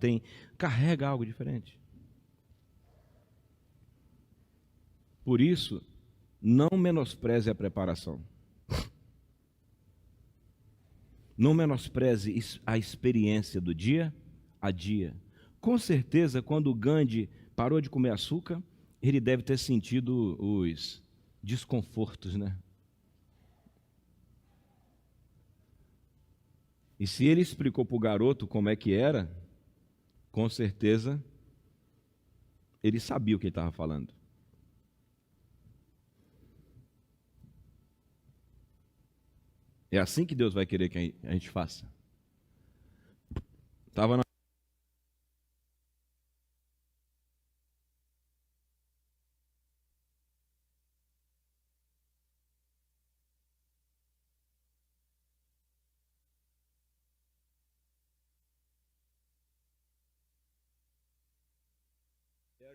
carrega algo diferente. Por isso, não menospreze a preparação. Não menospreze a experiência do dia a dia. Com certeza, quando o Gandhi parou de comer açúcar, ele deve ter sentido os desconfortos, né? E se ele explicou para o garoto como é que era, com certeza ele sabia o que ele estava falando. É assim que Deus vai querer que a gente faça. Estava na...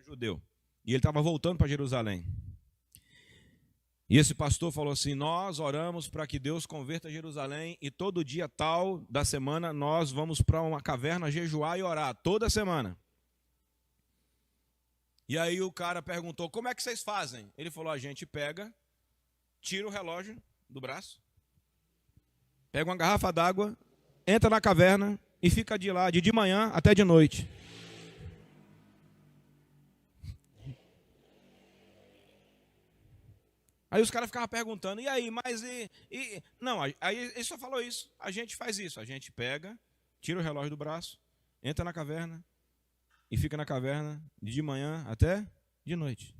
judeu. E ele estava voltando para Jerusalém. E esse pastor falou assim, nós oramos para que Deus converta Jerusalém e todo dia tal da semana nós vamos para uma caverna jejuar e orar, toda semana. E aí o cara perguntou, como é que vocês fazem? Ele falou, a gente pega, tira o relógio do braço, pega uma garrafa d'água, entra na caverna e fica de lá de manhã até de noite. Aí os caras ficavam perguntando, e aí, mas não, aí ele só falou isso, a gente faz isso, a gente pega, tira o relógio do braço, entra na caverna e fica na caverna de manhã até de noite.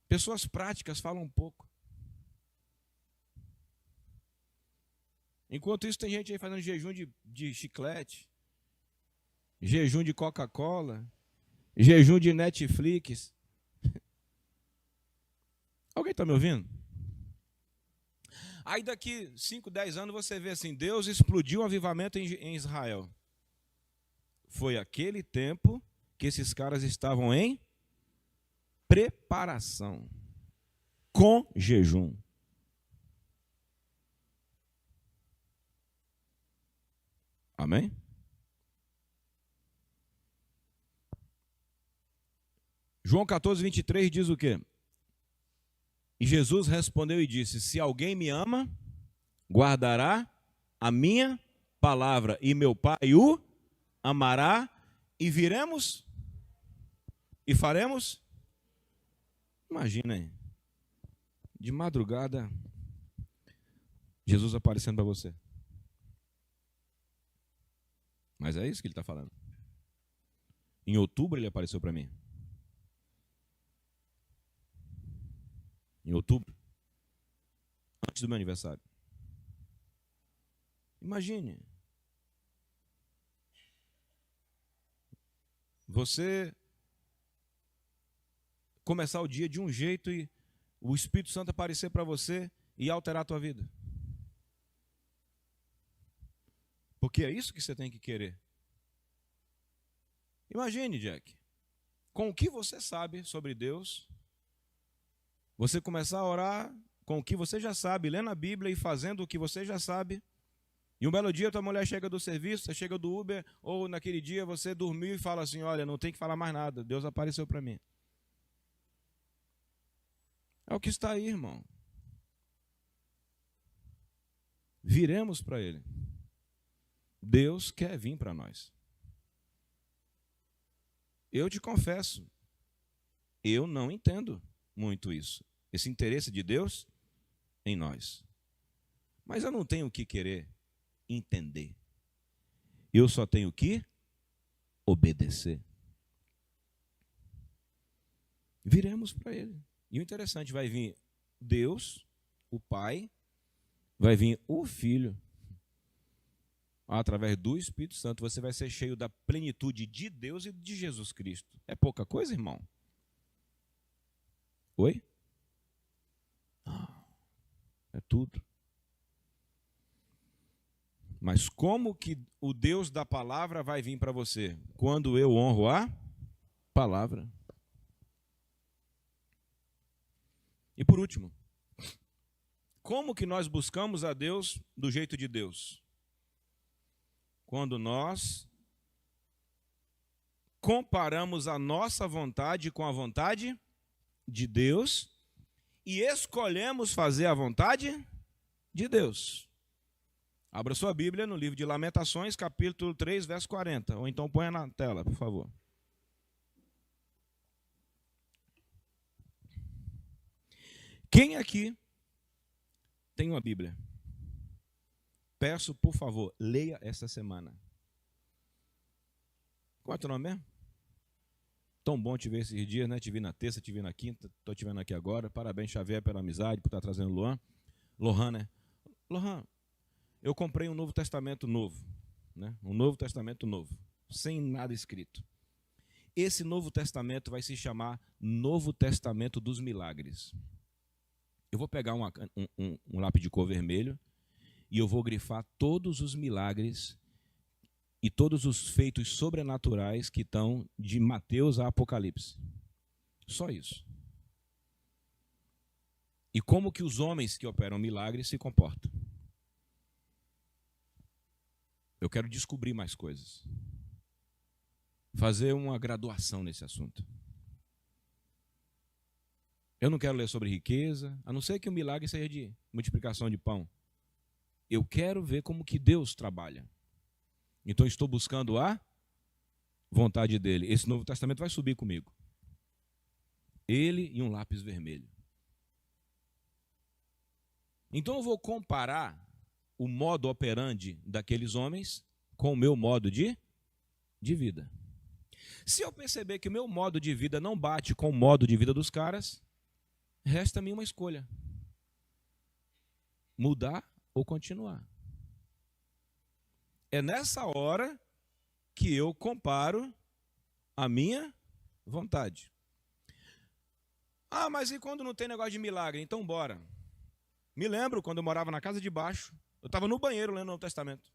Pessoas práticas falam um pouco. Enquanto isso, tem gente aí fazendo jejum de chiclete, jejum de Coca-Cola, jejum de Netflix. Alguém está me ouvindo? Aí daqui 5, 10 anos você vê assim, Deus explodiu o avivamento em Israel. Foi aquele tempo que esses caras estavam em preparação, com jejum. Amém? João 14, 23 diz o quê? E Jesus respondeu e disse: se alguém me ama, guardará a minha palavra, e meu Pai o amará, e viremos e faremos. Imagina aí, de madrugada, Jesus aparecendo para você. Mas é isso que ele está falando. Em outubro ele apareceu para mim. Em outubro, antes do meu aniversário. Imagine. Você começar o dia de um jeito e o Espírito Santo aparecer para você e alterar a tua vida. Porque é isso que você tem que querer. Imagine, Jack, com o que você sabe sobre Deus, você começar a orar com o que você já sabe, lendo a Bíblia e fazendo o que você já sabe, e um belo dia tua mulher chega do serviço, você chega do Uber, ou naquele dia você dormiu e fala assim, olha, não tem que falar mais nada, Deus apareceu para mim. É o que está aí, irmão. Viremos para Ele. Deus quer vir para nós. Eu te confesso, eu não entendo muito isso. Esse interesse de Deus em nós. Mas eu não tenho que querer entender. Eu só tenho que obedecer. Viremos para Ele. E o interessante, vai vir Deus, o Pai, vai vir o Filho. Através do Espírito Santo, você vai ser cheio da plenitude de Deus e de Jesus Cristo. É pouca coisa, irmão? Oi? É tudo. Mas como que o Deus da palavra vai vir para você? Quando eu honro a palavra. E por último, como que nós buscamos a Deus do jeito de Deus? Quando nós comparamos a nossa vontade com a vontade de Deus e escolhemos fazer a vontade de Deus. Abra sua Bíblia no livro de Lamentações, capítulo 3, verso 40. Ou então ponha na tela, por favor. Quem aqui tem uma Bíblia? Peço, por favor, leia essa semana. Qual é o teu nome mesmo? Tão bom te ver esses dias, né? Te vi na terça, te vi na quinta, estou te vendo aqui agora. Parabéns, Xavier, pela amizade, por estar trazendo o Lohan. Lohan, né? Lohan, eu comprei um Novo Testamento novo, né? Um Novo Testamento novo, sem nada escrito. Esse Novo Testamento vai se chamar Novo Testamento dos Milagres. Eu vou pegar um lápis de cor vermelho e eu vou grifar todos os milagres e todos os feitos sobrenaturais que estão de Mateus a Apocalipse. Só isso. E como que os homens que operam milagres se comportam. Eu quero descobrir mais coisas. Fazer uma graduação nesse assunto. Eu não quero ler sobre riqueza, a não ser que o milagre seja de multiplicação de pão. Eu quero ver como que Deus trabalha. Então estou buscando a vontade dele. Esse Novo Testamento vai subir comigo. Ele e um lápis vermelho. Então eu vou comparar o modo operandi daqueles homens com o meu modo de vida. Se eu perceber que o meu modo de vida não bate com o modo de vida dos caras, resta-me uma escolha: mudar ou continuar. É nessa hora que eu comparo a minha vontade. Ah, mas e quando não tem negócio de milagre? Então bora. Me lembro quando eu morava na casa de baixo, eu estava no banheiro lendo o Novo Testamento.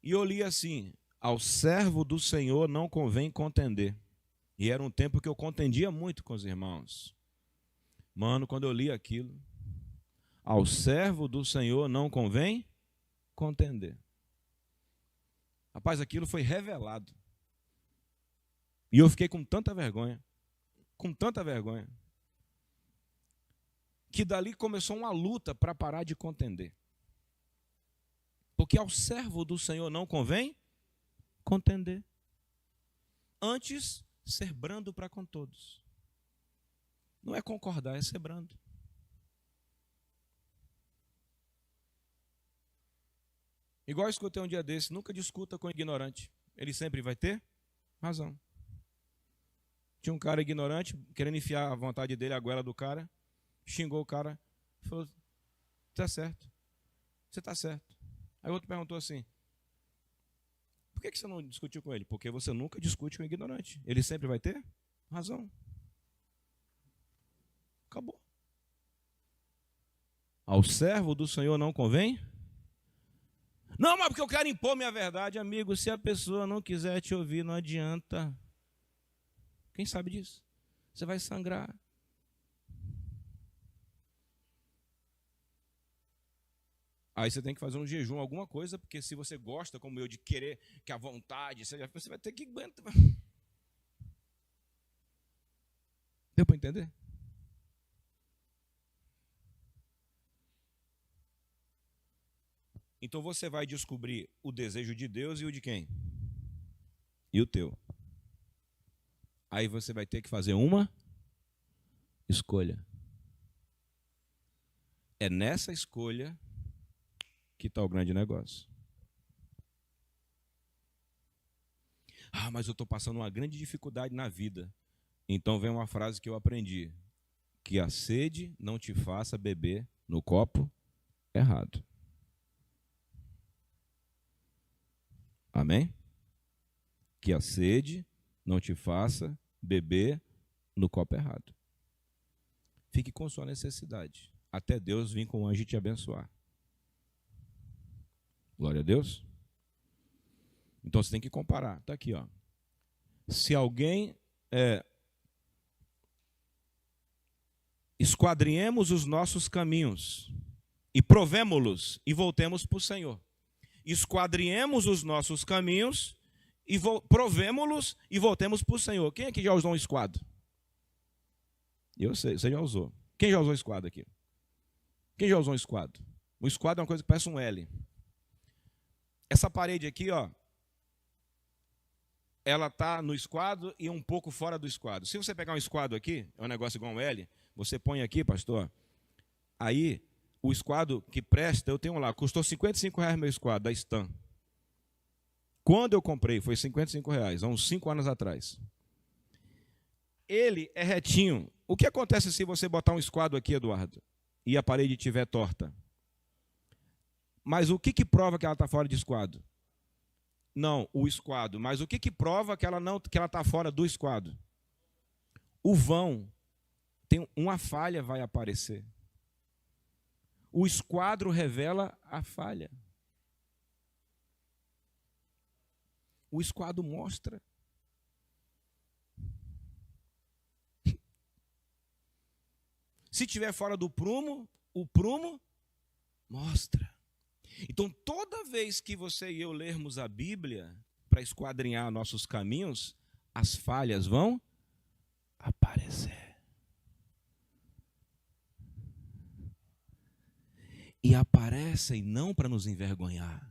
E eu li assim: ao servo do Senhor não convém contender. E era um tempo que eu contendia muito com os irmãos. Mano, quando eu li aquilo, ao servo do Senhor não convém contender. Rapaz, aquilo foi revelado. E eu fiquei com tanta vergonha, que dali começou uma luta para parar de contender. Porque ao servo do Senhor não convém contender. Antes, ser brando para com todos. Não é concordar, é ser brando. Igual eu escutei um dia desse: nunca discuta com ignorante. Ele sempre vai ter razão. Tinha um cara ignorante, querendo enfiar a vontade dele, a goela do cara, xingou o cara, falou: tá certo, você está certo. Aí o outro perguntou assim: por que você não discutiu com ele? Porque você nunca discute com o ignorante. Ele sempre vai ter razão. Acabou. Ao servo do Senhor não convém? Não, mas porque eu quero impor minha verdade. Amigo, se a pessoa não quiser te ouvir, não adianta. Quem sabe disso? Você vai sangrar. Aí você tem que fazer um jejum, alguma coisa, porque se você gosta, como eu, de querer que a vontade seja, você vai ter que aguentar. Deu para entender? Então você vai descobrir o desejo de Deus e o de quem? E o teu. Aí você vai ter que fazer uma escolha. É nessa escolha que está o grande negócio. Ah, mas eu estou passando uma grande dificuldade na vida. Então vem uma frase que eu aprendi: que a sede não te faça beber no copo errado. Amém? Que a sede não te faça beber no copo errado. Fique com sua necessidade, até Deus vir com um anjo e te abençoar. Glória a Deus. Então você tem que comparar. Está aqui, ó. Se alguém esquadrinhemos os nossos caminhos e provemo-los e voltemos para o Senhor. Esquadrinhemos os nossos caminhos e provemo-los e voltemos para o Senhor. Quem aqui já usou um esquadro? Eu sei, você já usou. Quem já usou esquadro aqui? Quem já usou um esquadro? Um esquadro é uma coisa que parece um L. Essa parede aqui, ó, ela está no esquadro e um pouco fora do esquadro. Se você pegar um esquadro aqui, é um negócio igual um L, você põe aqui, pastor, aí o esquadro que presta, eu tenho lá, custou R$55 meu esquadro, da Stan. Quando eu comprei, foi R$55, há uns 5 anos atrás. Ele é retinho. O que acontece se você botar um esquadro aqui, Eduardo, e a parede estiver torta? Mas o que prova que ela está fora de esquadro? Não, o esquadro. Mas o que prova que ela está fora do esquadro? O vão. Tem uma falha vai aparecer. O esquadro revela a falha. O esquadro mostra. Se tiver fora do prumo, o prumo mostra. Então, toda vez que você e eu lermos a Bíblia para esquadrinhar nossos caminhos, as falhas vão aparecer. E aparecem não para nos envergonhar.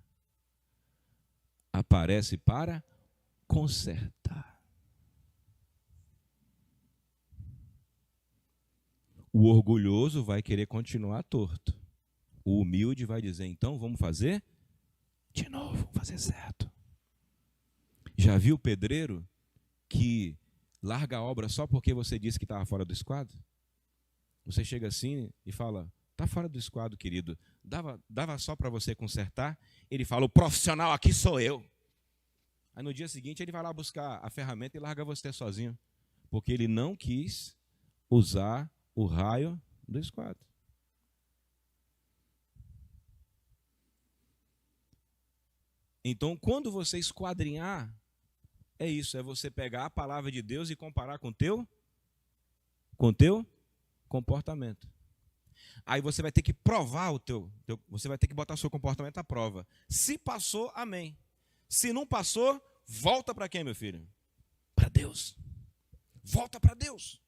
Aparece para consertar. O orgulhoso vai querer continuar torto. O humilde vai dizer, então vamos fazer De novo, vamos fazer certo. Já viu o pedreiro que larga a obra só porque você disse que estava fora do esquadro? Você chega assim e fala, está fora do esquadro, querido. Dava só para você consertar? Ele fala, o profissional aqui sou eu. Aí no dia seguinte ele vai lá buscar a ferramenta e larga você sozinho. Porque ele não quis usar o raio do esquadro. Então, quando você esquadrinhar, é isso, é você pegar a palavra de Deus e comparar com o teu comportamento. Aí você vai ter que provar você vai ter que botar o seu comportamento à prova. Se passou, amém. Se não passou, volta para quem, meu filho? Para Deus. Volta para Deus.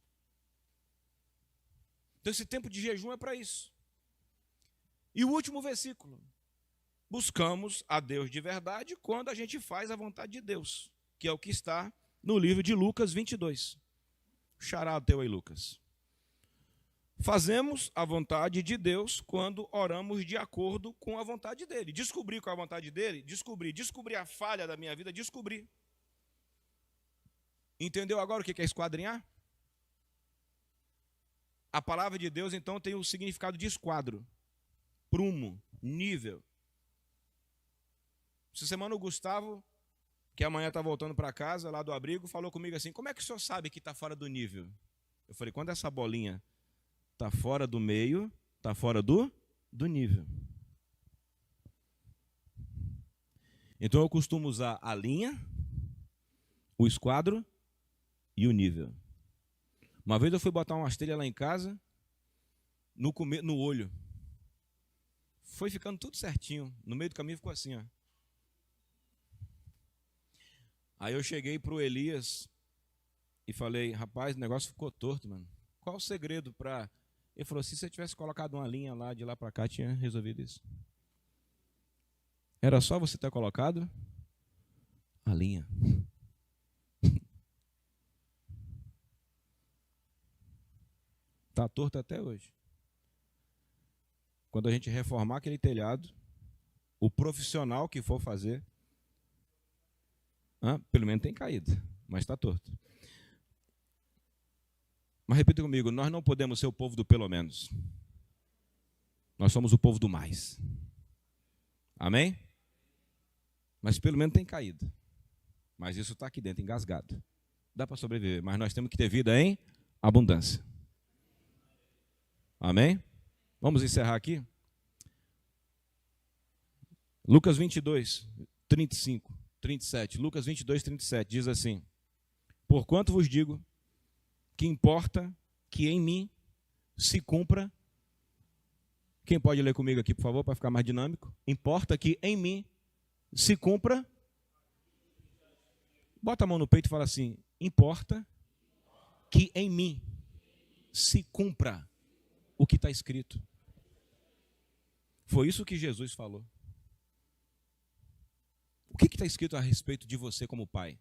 Então esse tempo de jejum é para isso. E o último versículo. Buscamos a Deus de verdade quando a gente faz a vontade de Deus, que é o que está no livro de Lucas 22. Charado teu aí, Lucas. Fazemos a vontade de Deus quando oramos de acordo com a vontade dele. Descobrir qual é a vontade dele? Descobrir a falha da minha vida? Descobrir. Entendeu agora o que é esquadrinhar? A palavra de Deus, então, tem o significado de esquadro, prumo, nível. Essa semana o Gustavo, que amanhã está voltando para casa, lá do abrigo, falou comigo assim, como é que o senhor sabe que está fora do nível? Eu falei, quando essa bolinha está fora do meio, está fora do nível. Então eu costumo usar a linha, o esquadro e o nível. Uma vez eu fui botar uma telha lá em casa, no olho. Foi ficando tudo certinho. No meio do caminho ficou assim, ó. Aí eu cheguei pro Elias e falei, rapaz, o negócio ficou torto, mano. Qual o segredo para... Ele falou, se você tivesse colocado uma linha lá, de lá para cá, tinha resolvido isso. Era só você ter colocado a linha. Está torto até hoje. Quando a gente reformar aquele telhado, o profissional que for fazer, pelo menos tem caído, mas está torto. Mas repita comigo, nós não podemos ser o povo do pelo menos. Nós somos o povo do mais. Amém? Mas pelo menos tem caído. Mas isso está aqui dentro, engasgado. Dá para sobreviver, mas nós temos que ter vida em abundância. Amém? Vamos encerrar aqui? Lucas 22, 35, 37. Lucas 22, 37 diz assim: porquanto vos digo que importa que em mim se cumpra. Quem pode ler comigo aqui, por favor, para ficar mais dinâmico? Importa que em mim se cumpra. Bota a mão no peito e fala assim: importa que em mim se cumpra o que está escrito. Foi isso que Jesus falou. O que está escrito a respeito de você como pai?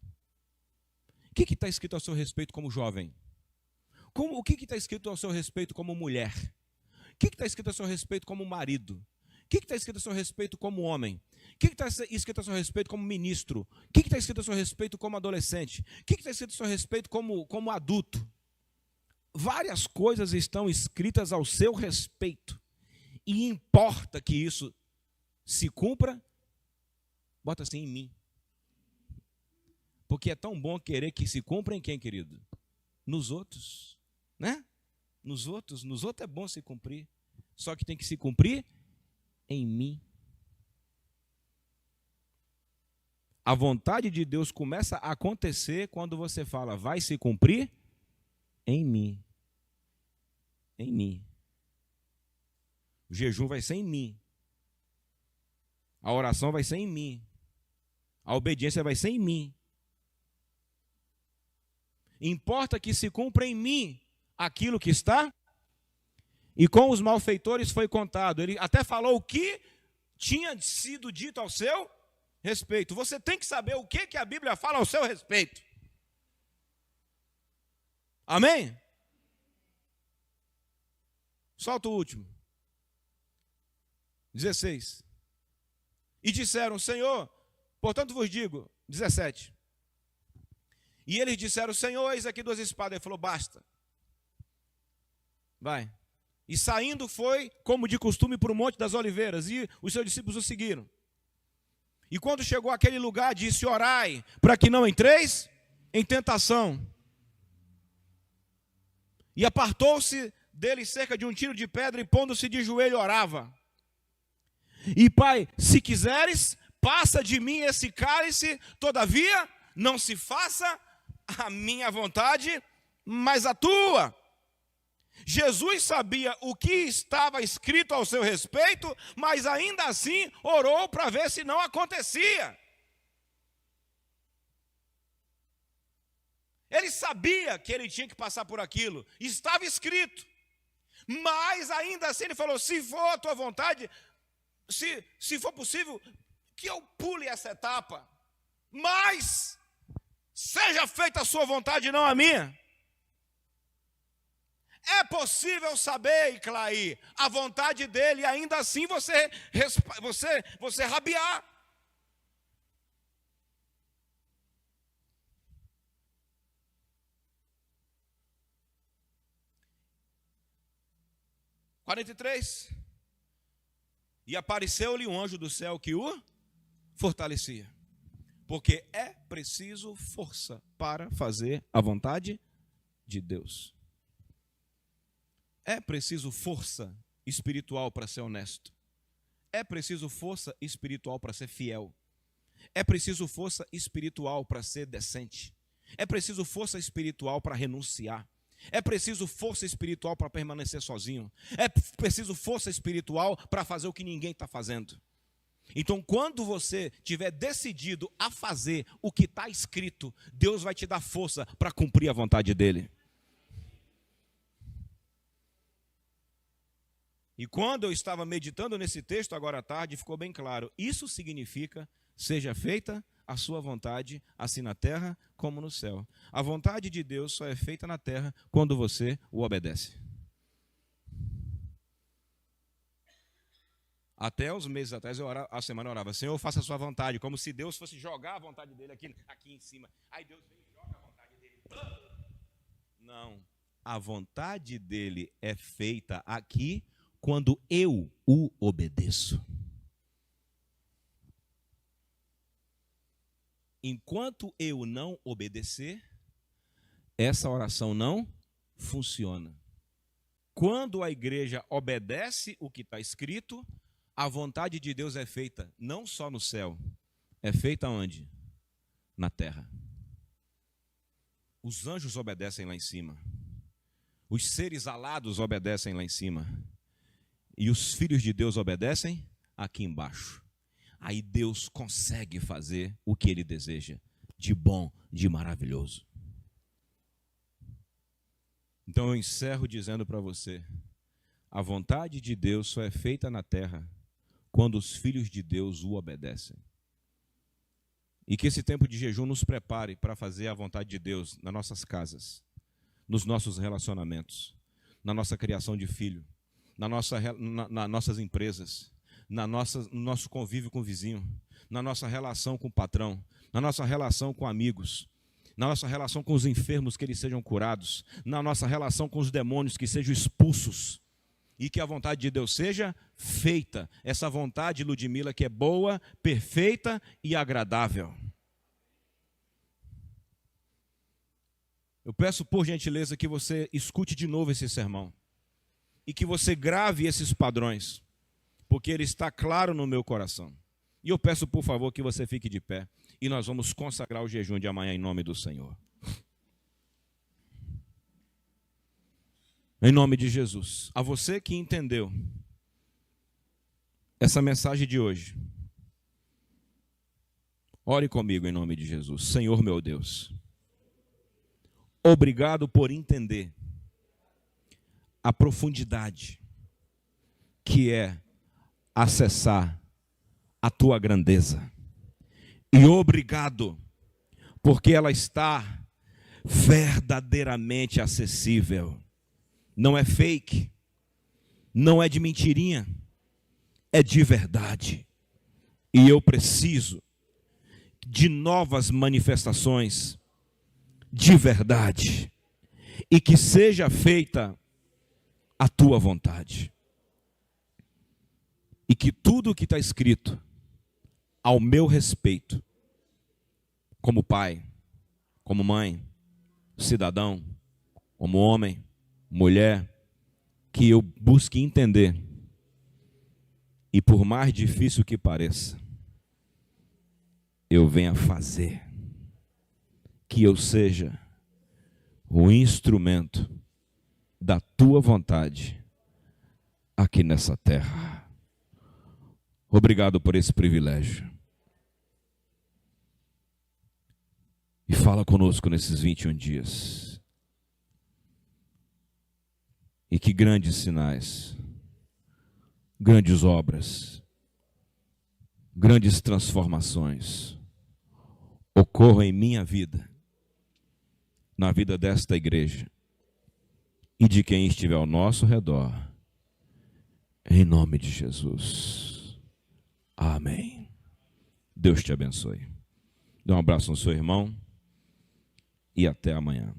O que está escrito a seu respeito como jovem? O que está escrito ao seu respeito como mulher? O que está escrito a seu respeito como marido? O que está escrito a seu respeito como homem? O que está escrito a seu respeito como ministro? O que está escrito a seu respeito como adolescente? O que está escrito a seu respeito como adulto? Várias coisas estão escritas ao seu respeito. E importa que isso se cumpra, bota assim, em mim. Porque é tão bom querer que se cumpra em quem, querido? Nos outros, né? Nos outros é bom se cumprir. Só que tem que se cumprir em mim. A vontade de Deus começa a acontecer quando você fala, vai se cumprir em mim. Em mim. O jejum vai ser em mim. A oração vai ser em mim. A obediência vai ser em mim. Importa que se cumpra em mim aquilo que está. E com os malfeitores foi contado. Ele até falou o que tinha sido dito ao seu respeito. Você tem que saber o que a Bíblia fala ao seu respeito. Amém? Solta o último. 16. e disseram: Senhor, portanto vos digo, 17. E eles disseram: Senhor, eis aqui 2 espadas. Ele falou: basta. Vai. E saindo foi, como de costume, para o Monte das Oliveiras, e os seus discípulos o seguiram. E quando chegou àquele lugar, disse: orai, para que não entreis em tentação. E apartou-se dele cerca de 1 tiro de pedra, e pondo-se de joelho, orava. E Pai, se quiseres, passa de mim esse cálice, todavia, não se faça a minha vontade, mas a tua. Jesus sabia o que estava escrito ao seu respeito, mas ainda assim orou para ver se não acontecia. Ele sabia que ele tinha que passar por aquilo, estava escrito. Mas ainda assim ele falou: se for a tua vontade, se for possível, que eu pule essa etapa, mas seja feita a sua vontade, não a minha. É possível saber, Iclaí, a vontade dele, e ainda assim você rabiar. (43) E apareceu-lhe um anjo do céu que o fortalecia. Porque é preciso força para fazer a vontade de Deus. É preciso força espiritual para ser honesto. É preciso força espiritual para ser fiel. É preciso força espiritual para ser decente. É preciso força espiritual para renunciar. É preciso força espiritual para permanecer sozinho. É preciso força espiritual para fazer o que ninguém está fazendo. Então, quando você tiver decidido a fazer o que está escrito, Deus vai te dar força para cumprir a vontade dele. E quando eu estava meditando nesse texto agora à tarde, ficou bem claro. Isso significa: seja feita a sua vontade, assim na terra como no céu. A vontade de Deus só é feita na terra quando você o obedece. Até uns meses atrás, a semana eu orava: Senhor, faça a sua vontade, como se Deus fosse jogar a vontade dele aqui em cima. Aí Deus vem e joga a vontade dele. Não, a vontade dele é feita aqui quando eu o obedeço. Enquanto eu não obedecer, essa oração não funciona. Quando a igreja obedece o que está escrito, a vontade de Deus é feita não só no céu, é feita onde? Na terra. Os anjos obedecem lá em cima. Os seres alados obedecem lá em cima. E os filhos de Deus obedecem aqui embaixo. Aí Deus consegue fazer o que Ele deseja, de bom, de maravilhoso. Então eu encerro dizendo para você: a vontade de Deus só é feita na terra quando os filhos de Deus o obedecem. E que esse tempo de jejum nos prepare para fazer a vontade de Deus nas nossas casas, nos nossos relacionamentos, na nossa criação de filho, nas nossas empresas, no nosso convívio com o vizinho, na nossa relação com o patrão, na nossa relação com amigos, na nossa relação com os enfermos, que eles sejam curados, na nossa relação com os demônios, que sejam expulsos, e que a vontade de Deus seja feita, essa vontade, Ludmila, que é boa, perfeita e agradável. Eu peço, por gentileza, que você escute de novo esse sermão, e que você grave esses padrões, porque ele está claro no meu coração. E eu peço, por favor, que você fique de pé, e nós vamos consagrar o jejum de amanhã em nome do Senhor. Em nome de Jesus. A você que entendeu essa mensagem de hoje, ore comigo em nome de Jesus. Senhor meu Deus, obrigado por entender a profundidade que é acessar a tua grandeza. E obrigado porque ela está verdadeiramente acessível. Não é fake, não é de mentirinha, é de verdade. E eu preciso de novas manifestações de verdade. E que seja feita a tua vontade. E que tudo o que está escrito ao meu respeito, como pai, como mãe, cidadão, como homem, mulher, que eu busque entender. E por mais difícil que pareça, eu venha fazer. Que eu seja o instrumento da tua vontade aqui nessa terra. Obrigado por esse privilégio. E fala conosco nesses 21 dias. E que grandes sinais, grandes obras, grandes transformações ocorram em minha vida, na vida desta igreja e de quem estiver ao nosso redor, em nome de Jesus. Amém. Deus te abençoe. Dê um abraço no seu irmão e até amanhã.